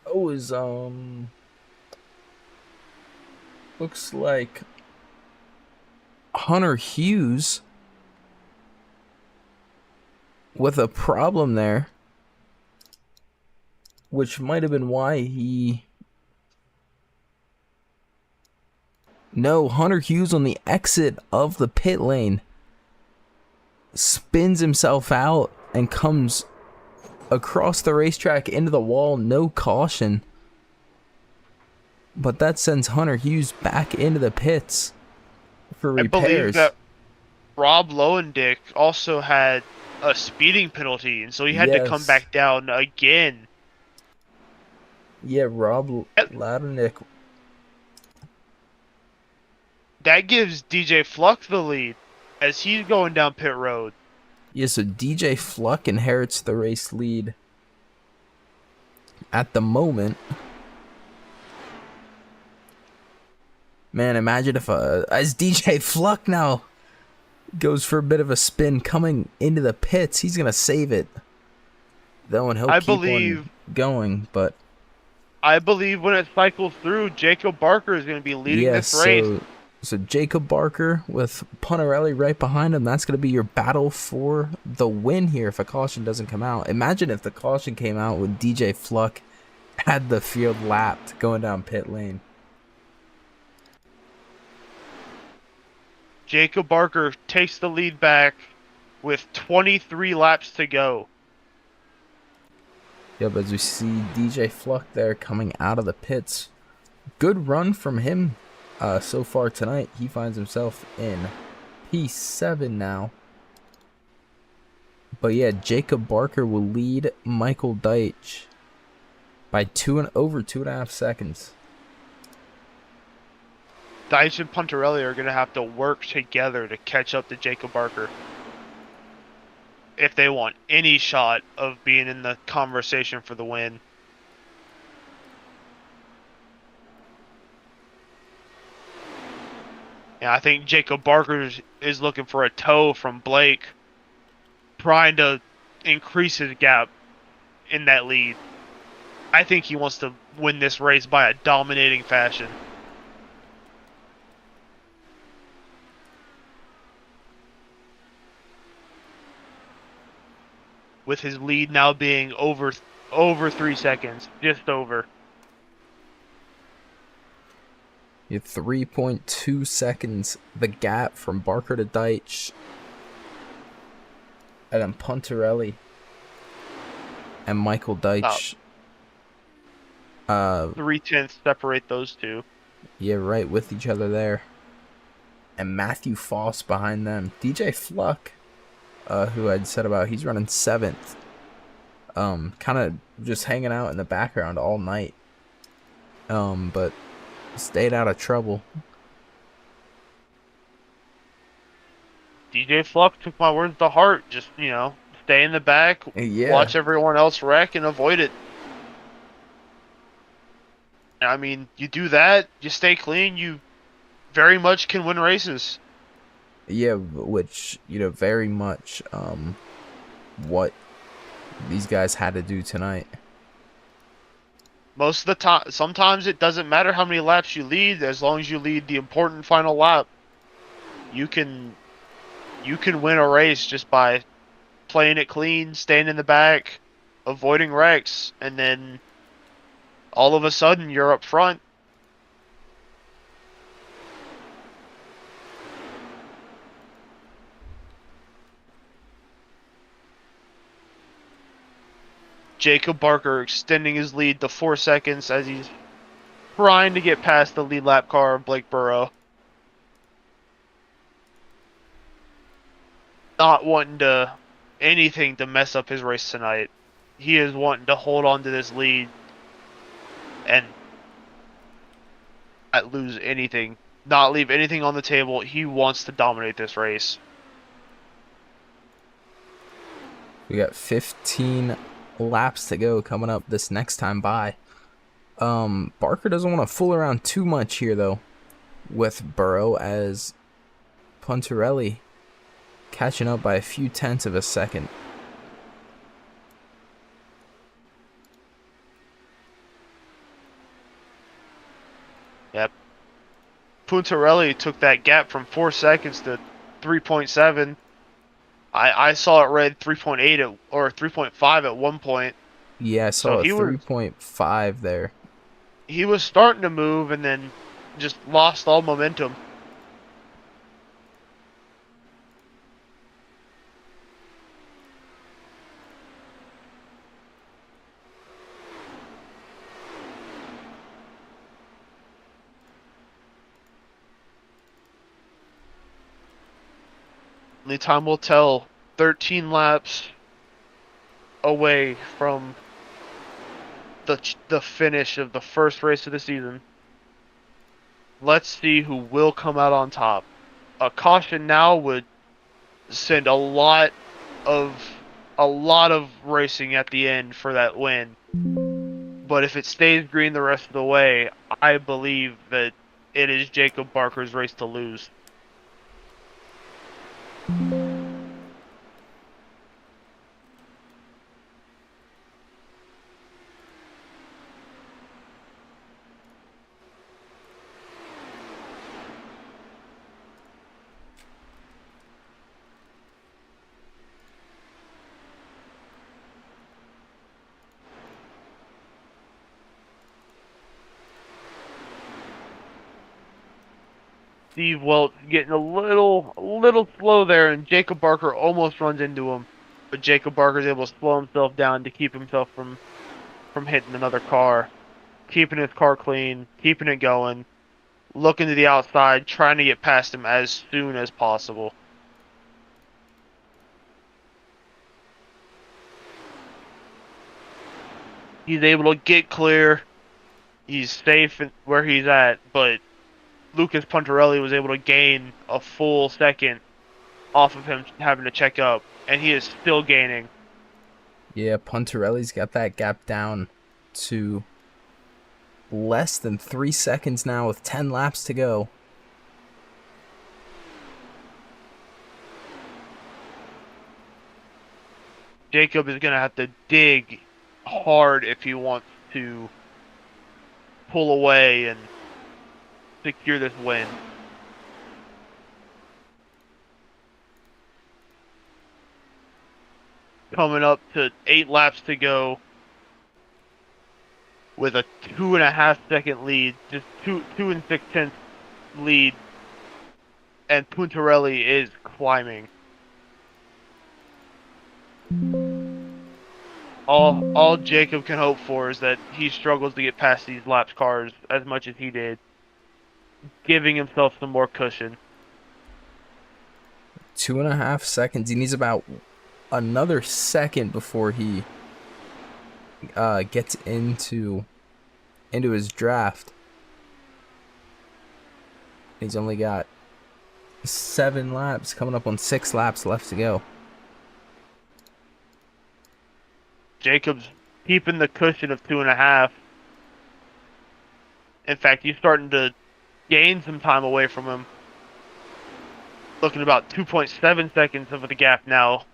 Oh, is looks like Hunter Hughes with a problem there, which might have been why he... No, Hunter Hughes on the exit of the pit lane spins himself out and comes across the racetrack into the wall, no caution. But that sends Hunter Hughes back into the pits for repairs. I believe that Rob Lowendick also had a speeding penalty, and so he had to come back down again. Yeah, Rob Lowendick. That gives DJ Fluck the lead as he's going down pit road. Yeah, so DJ Fluck inherits the race lead at the moment. Man, imagine if as DJ Fluck now goes for a bit of a spin coming into the pits, he's gonna save it. Though, and he'll keep on going, but I believe when it cycles through, Jacob Barker is going to be leading this race. So Jacob Barker with Puntarelli right behind him. That's going to be your battle for the win here if a caution doesn't come out. Imagine if the caution came out when DJ Fluck had the field lapped going down pit lane. Jacob Barker takes the lead back with 23 laps to go. Yep, as we see DJ Fluck there coming out of the pits. Good run from him so far tonight. He finds himself in P7 now. But yeah, Jacob Barker will lead Michael Deitch by over 2.5 seconds. Deitch and Puntarelli are going to have to work together to catch up to Jacob Barker if they want any shot of being in the conversation for the win. Yeah, I think Jacob Barker is looking for a tow from Blake, trying to increase his gap in that lead. I think he wants to win this race by a dominating fashion. With his lead now being over 3 seconds, just over. You have 3.2 seconds, the gap from Barker to Deitch. And then Puntarelli and Michael Deitch. 0.3 separate those two. Yeah, right, with each other there. And Matthew Foss behind them. DJ Fluck, who I'd said about, he's running 7th. Kind of just hanging out in the background all night. But stayed out of trouble. DJ Fluck took my words to heart. Just, stay in the back, watch everyone else wreck, and avoid it. I mean, you do that, you stay clean, you very much can win races. Yeah, which, very much what these guys had to do tonight. Most of the time, sometimes it doesn't matter how many laps you lead, as long as you lead the important final lap. You can win a race just by playing it clean, staying in the back, avoiding wrecks, and then all of a sudden you're up front. Jacob Barker extending his lead to 4 seconds as he's trying to get past the lead lap car of Blake Burrow. Not wanting anything to mess up his race tonight. He is wanting to hold on to this lead and not lose anything, not leave anything on the table. He wants to dominate this race. We got 15 laps to go coming up this next time by. Barker doesn't want to fool around too much here, though, with Burrow, as Puntarelli catching up by a few tenths of a second. Yep. Puntarelli took that gap from 4 seconds to 3.7. I saw it read 3.8 or 3.5 at one point. Yeah, I saw a 3.5 there. He was starting to move and then just lost all momentum. Only time will tell. 13 laps away from the finish of the first race of the season. Let's see who will come out on top. A caution now would send a lot of racing at the end for that win. But if it stays green the rest of the way, I believe that it is Jacob Barker's race to lose. Steve Welch getting a little slow there, and Jacob Barker almost runs into him. But Jacob Barker's able to slow himself down to keep himself from hitting another car. Keeping his car clean, keeping it going, looking to the outside, trying to get past him as soon as possible. He's able to get clear. He's safe where he's at, but Lucas Puntarelli was able to gain a full second off of him having to check up, and he is still gaining. Yeah, Puntarelli's got that gap down to less than 3 seconds now with 10 laps to go. Jacob is going to have to dig hard if he wants to pull away and secure this win. Coming up to 8 laps to go with a 2.5 second lead, just 2 6/10 lead, and Puntarelli is climbing. All Jacob can hope for is that he struggles to get past these laps cars as much as he did, giving himself some more cushion. 2.5 seconds. He needs about another second before he gets into his draft. He's only got 7 laps, coming up on 6 laps left to go. Jacob's keeping the cushion of 2.5. In fact, he's starting to gain some time away from him. Looking about 2.7 seconds of the gap now.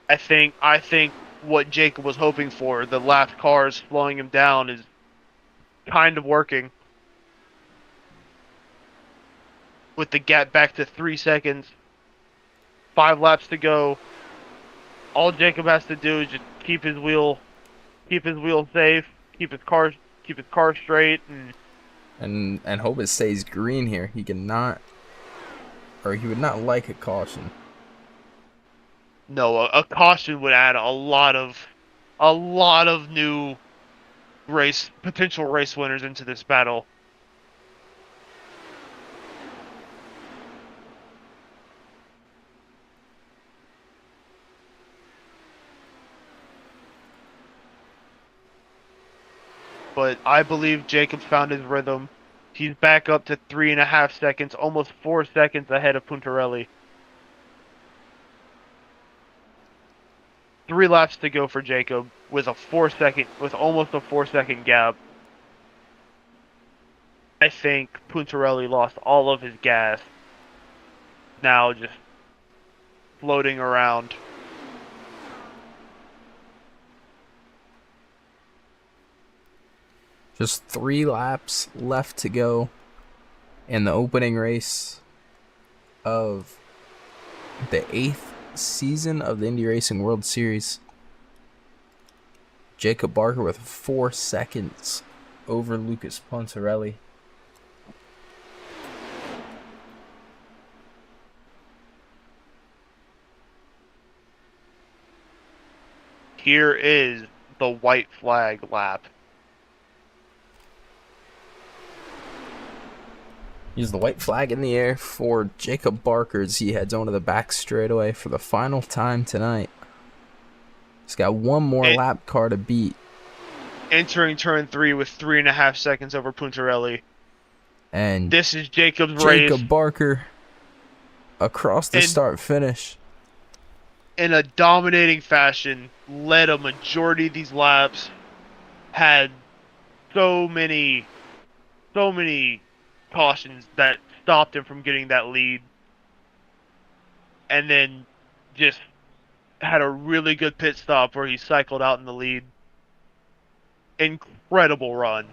I think what Jacob was hoping for, the lap cars slowing him down, is kind of working. With the gap back to 3 seconds, 5 laps to go. All Jacob has to do is just keep his wheel safe, keep his car straight, and hope it stays green here. He would not like a caution. No, a caution would add a lot of new potential race winners into this battle. But I believe Jacob found his rhythm. He's back up to 3.5 seconds, almost 4 seconds ahead of Puntarelli. 3 laps to go for Jacob with almost a 4-second gap. I think Puntarelli lost all of his gas. Now just floating around. Just 3 laps left to go in the opening race of the 8th season of the Indy Racing World Series. Jacob Barker with 4 seconds over Lucas Puntarelli. Here is the white flag lap. Use the white flag in the air for Jacob Barker as he heads onto the back straightaway for the final time tonight. He's got one more lap car to beat. Entering turn 3 with 3.5 seconds over Puntarelli. And this is Jacob's race. Jacob Barker across the start finish. In a dominating fashion, led a majority of these laps. Had so many cautions that stopped him from getting that lead. And then just had a really good pit stop where he cycled out in the lead. Incredible run.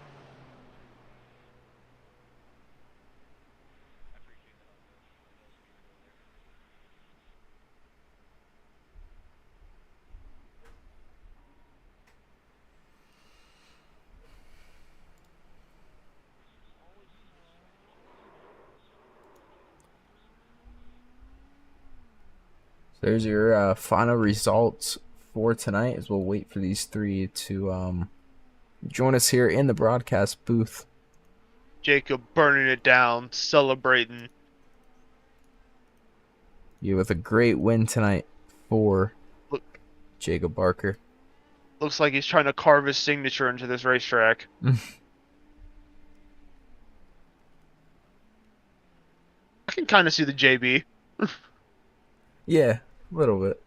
There's your final results for tonight as we'll wait for these 3 to join us here in the broadcast booth. Jacob burning it down, celebrating. Yeah, with a great win tonight for Jacob Barker. Looks like he's trying to carve his signature into this racetrack. I can kind of see the JB. Yeah, a little bit.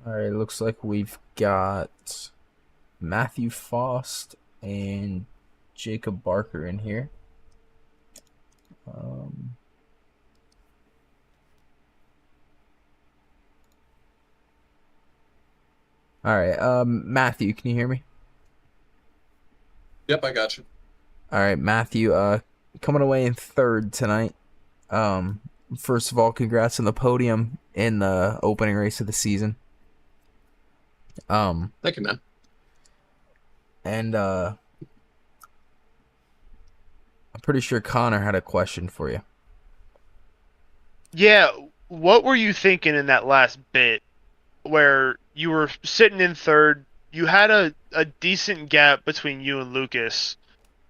Alright, looks like we've got Matthew Faust and Jacob Barker in here. Alright, Matthew, can you hear me? Yep, I got you. Alright, Matthew, coming away in 3rd tonight. First of all, congrats on the podium in the opening race of the season. Thank you, man. And I'm pretty sure Connor had a question for you. Yeah, what were you thinking in that last bit where you were sitting in 3rd? You had a decent gap between you and Lucas.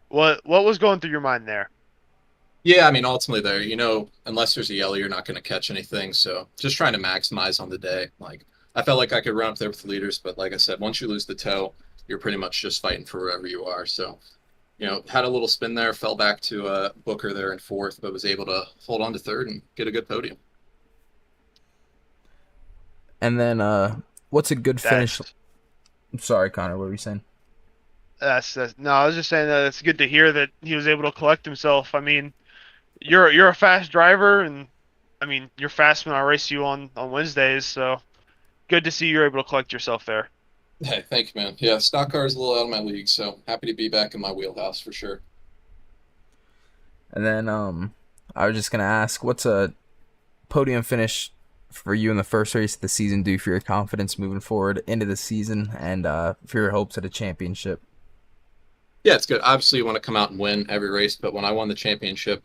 What was going through your mind there? Yeah, I mean, ultimately there, unless there's a yellow, you're not going to catch anything. So just trying to maximize on the day. Like, I felt like I could run up there with the leaders, but like I said, once you lose the toe, you're pretty much just fighting for wherever you are. So, had a little spin there, fell back to Booker there in 4th, but was able to hold on to 3rd and get a good podium. And then, what's a good finish? I'm sorry, Connor, what were you saying? No, I was just saying that it's good to hear that he was able to collect himself. I mean, you're a fast driver, and I mean, you're fast when I race you on Wednesdays, so good to see you're able to collect yourself there. Hey, thank you, man. Yeah, stock car is a little out of my league, so happy to be back in my wheelhouse for sure. And then I was just gonna ask, what's a podium finish for you in the first race of the season do for your confidence moving forward into the season and for your hopes at a championship? Yeah, it's good. Obviously, you want to come out and win every race, but when I won the championship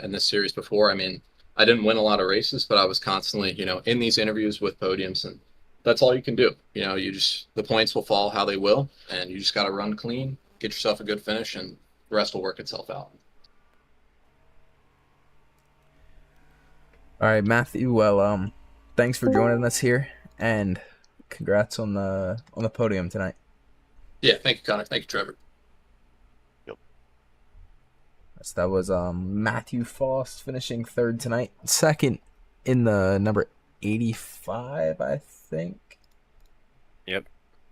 in this series before, I mean, I didn't win a lot of races, but I was constantly, in these interviews with podiums, and that's all you can do. The points will fall how they will, and you just got to run clean, get yourself a good finish, and the rest will work itself out. All right, Matthew. Well, thanks for joining us here, and congrats on the podium tonight. Yeah, thank you, Connor. Thank you, Trevor. So that was Matthew Foss finishing third tonight. Second in the number 85, I think. Yep.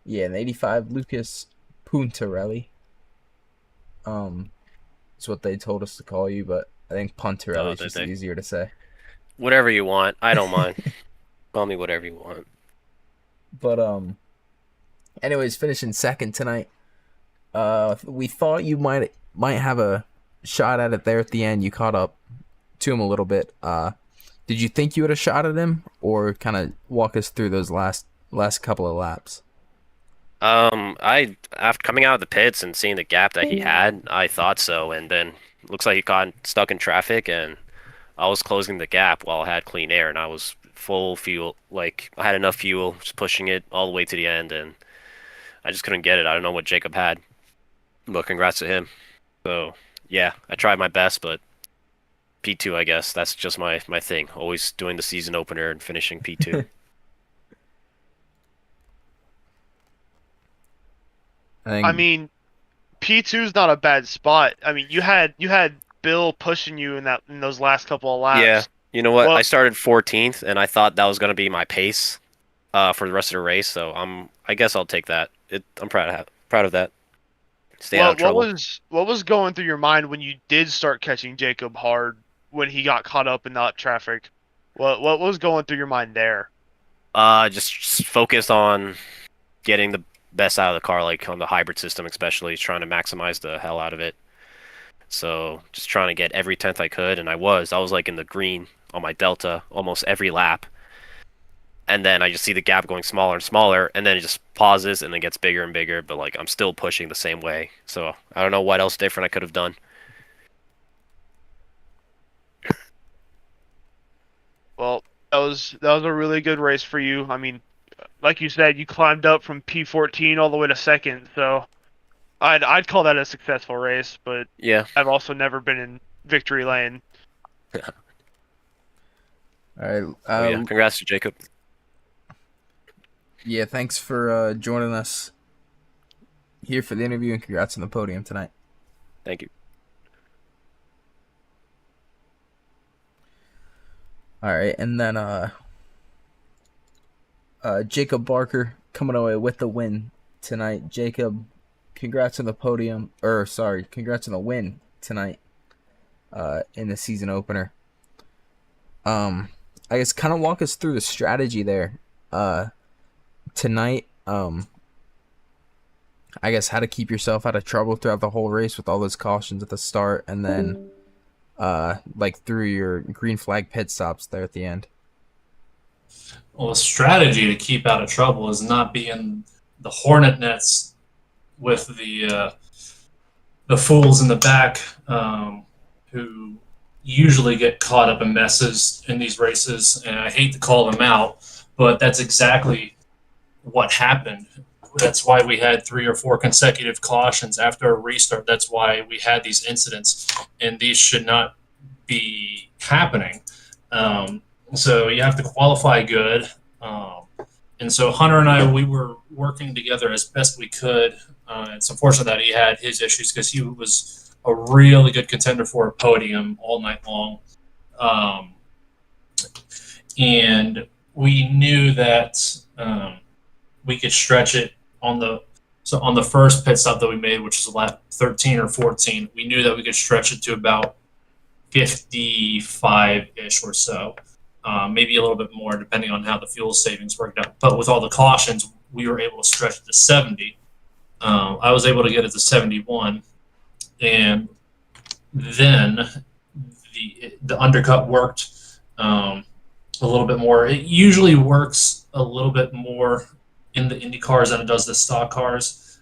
Yeah, in 85, Lucas Puntarelli. It's what they told us to call you, but I think Puntarelli is just easier to say. Whatever you want. I don't mind. Call me whatever you want. But anyways, finishing second tonight. We thought you might have a shot at it there at the end. You caught up to him a little bit. Did you think you had a shot at him, or kind of walk us through those last couple of laps? After coming out of the pits and seeing the gap that he had, I thought so, and then looks like he got stuck in traffic, and I was closing the gap while I had clean air, and I was full fuel. Like, I had enough fuel, just pushing it all the way to the end, and I just couldn't get it. I don't know what Jacob had, but congrats to him. So yeah, I tried my best, but P2, I guess. That's just my thing. Always doing the season opener and finishing P2. I mean, P2 is not a bad spot. I mean, you had Bill pushing you in those last couple of laps. Yeah, you know what? Well, I started 14th, and I thought that was going to be my pace for the rest of the race. So I guess I'll take that. I'm proud of that. Stay out of trouble. What was going through your mind when you did start catching Jacob hard when he got caught up in that traffic? What was going through your mind there? Just focused on getting the best out of the car, like on the hybrid system especially, trying to maximize the hell out of it. So just trying to get every 10th I could, and I was like in the green on my Delta almost every lap. And then I just see the gap going smaller and smaller, and then it just pauses and then gets bigger and bigger, but like I'm still pushing the same way. So I don't know what else different I could have done. Well, that was a really good race for you. I mean, like you said, you climbed up from P14 all the way to second, so I'd call that a successful race, but yeah, I've also never been in victory lane. All right. Yeah, congrats to Jacob. Yeah, thanks for joining us here for the interview, and congrats on the podium tonight. Thank you. All right, and then Jacob Barker coming away with the win tonight. Jacob, congrats on the podium, congrats on the win tonight in the season opener. I guess kind of walk us through the strategy there tonight. I guess how to keep yourself out of trouble throughout the whole race with all those cautions at the start, and then like through your green flag pit stops there at the end. Well, a strategy to keep out of trouble is not being the hornet nets with the fools in the back who usually get caught up in messes in these races, and I hate to call them out, but that's exactly what happened. That's why we had 3 or 4 consecutive cautions after a restart. That's why we had these incidents, and these should not be happening. So you have to qualify good. And so Hunter and I, we were working together as best we could. It's unfortunate that he had his issues because he was a really good contender for a podium all night long. And we knew that we could stretch it on the first pit stop that we made, which is lap 13 or 14. We knew that we could stretch it to about 55-ish or so, maybe a little bit more depending on how the fuel savings worked out. But with all the cautions, we were able to stretch it to 70. I was able to get it to 71, and then the undercut worked. a little bit more. It usually works a little bit more in the Indy cars than it does the stock cars,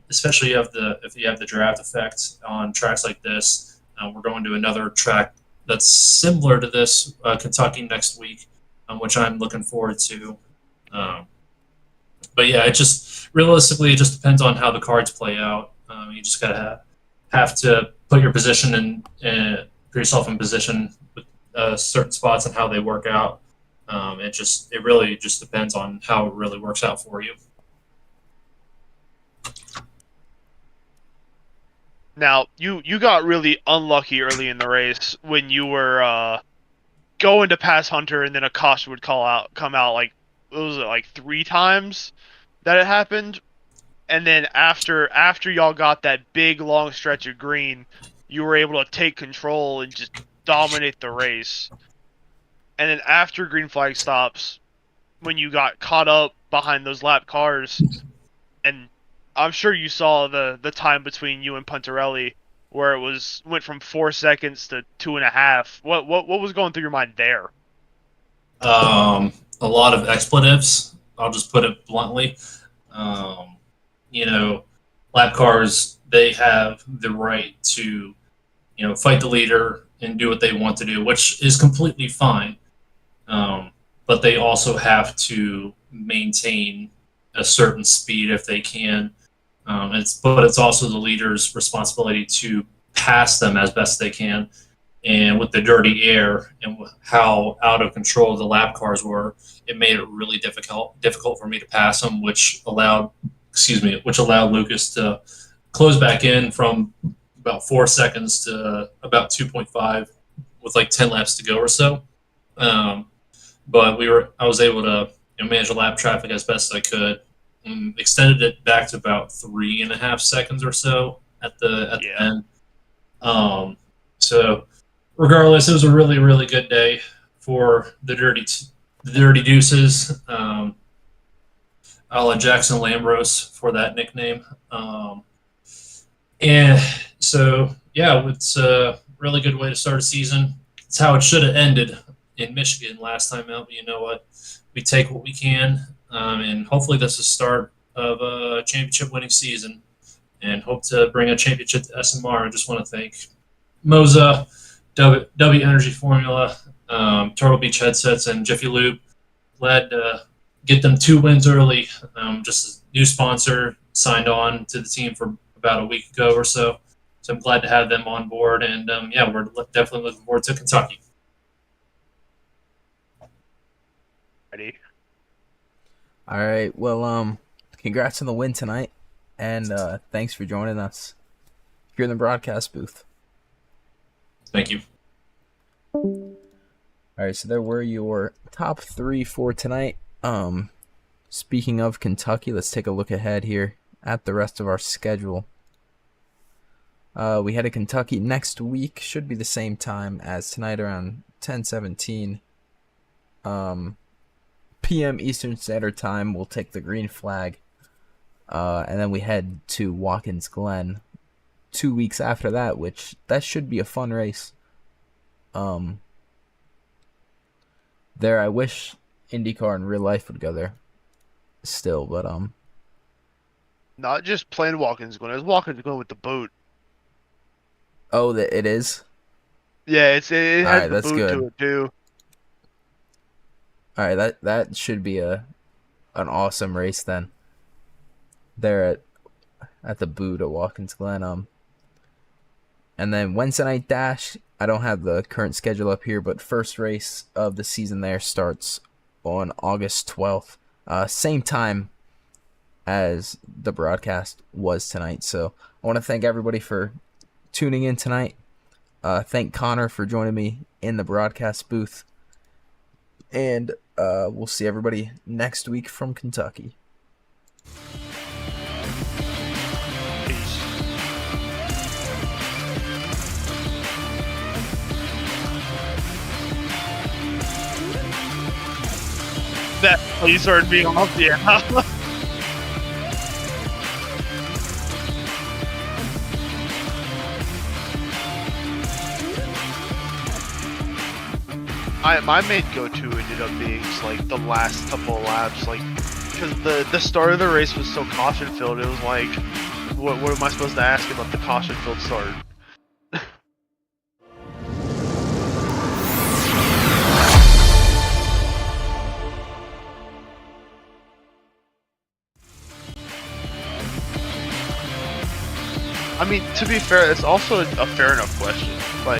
especially if you have the draft effect on tracks like this. We're going to another track that's similar to this, Kentucky, next week, which I'm looking forward to. But yeah, it just realistically it just depends on how the cards play out. You just gotta have to put your position and put yourself in position with certain spots and how they work out. It really just depends on how it really works out for you. Now, you got really unlucky early in the race when you were going to pass Hunter, and then a caution would come out like, what was it, like 3 times that it happened? And then after y'all got that big long stretch of green, you were able to take control and just dominate the race. And then after green flag stops, when you got caught up behind those lap cars, and I'm sure you saw the time between you and Puntarelli, where it went from 4 seconds to 2.5. What was going through your mind there? A lot of expletives. I'll just put it bluntly. Lap cars, they have the right to, fight the leader and do what they want to do, which is completely fine. But they also have to maintain a certain speed if they can. But it's also the leader's responsibility to pass them as best they can. And with the dirty air and how out of control the lap cars were, it made it really difficult for me to pass them, which allowed Lucas to close back in from about 4 seconds to about 2.5 with like 10 laps to go or so. But I was able to manage the lap traffic as best I could. And extended it back to about 3.5 seconds or so at the end. So regardless, it was a really, really good day for the Dirty Deuces. I'll let Jackson Lambros for that nickname. And so, yeah, it's a really good way to start a season. It's how it should have ended in Michigan last time out. But you know what? We take what we can. And hopefully this is the start of a championship-winning season and hope to bring a championship to SMR. I just want to thank Moza, W Energy Formula, Turtle Beach Headsets, and Jiffy Lube. Glad to get them 2 wins early. Just a new sponsor signed on to the team for about a week ago or so. So I'm glad to have them on board. And, we're definitely looking forward to Kentucky. Ready? All right. Well, congrats on the win tonight, and thanks for joining us here in the broadcast booth. Thank you. All right. So there were your top 3 for tonight. Speaking of Kentucky, let's take a look ahead here at the rest of our schedule. We head to Kentucky next week. Should be the same time as tonight, around 10:17. p.m. Eastern Standard Time. We'll take the green flag. And then we head to Watkins Glen 2 weeks after that, which that should be a fun race. There, I wish IndyCar in real life would go there still, but Not just plain Watkins Glen. It's Watkins Glen with the boat. Oh, it is? Yeah, it has Alright, the that's boot good. to it too. All right, that should be an awesome race then. There at the boot at Watkins Glen. And then Wednesday night dash. I don't have the current schedule up here, but first race of the season there starts on August 12th. Same time as the broadcast was tonight. So I want to thank everybody for tuning in tonight. Thank Connor for joining me in the broadcast booth. And we'll see everybody next week from Kentucky. That you started being off, yeah. My main go-to ended up being just, like, the last couple of laps, like, because the start of the race was so caution-filled, it was like, what am I supposed to ask about the caution-filled start? I mean, to be fair, it's also a fair enough question.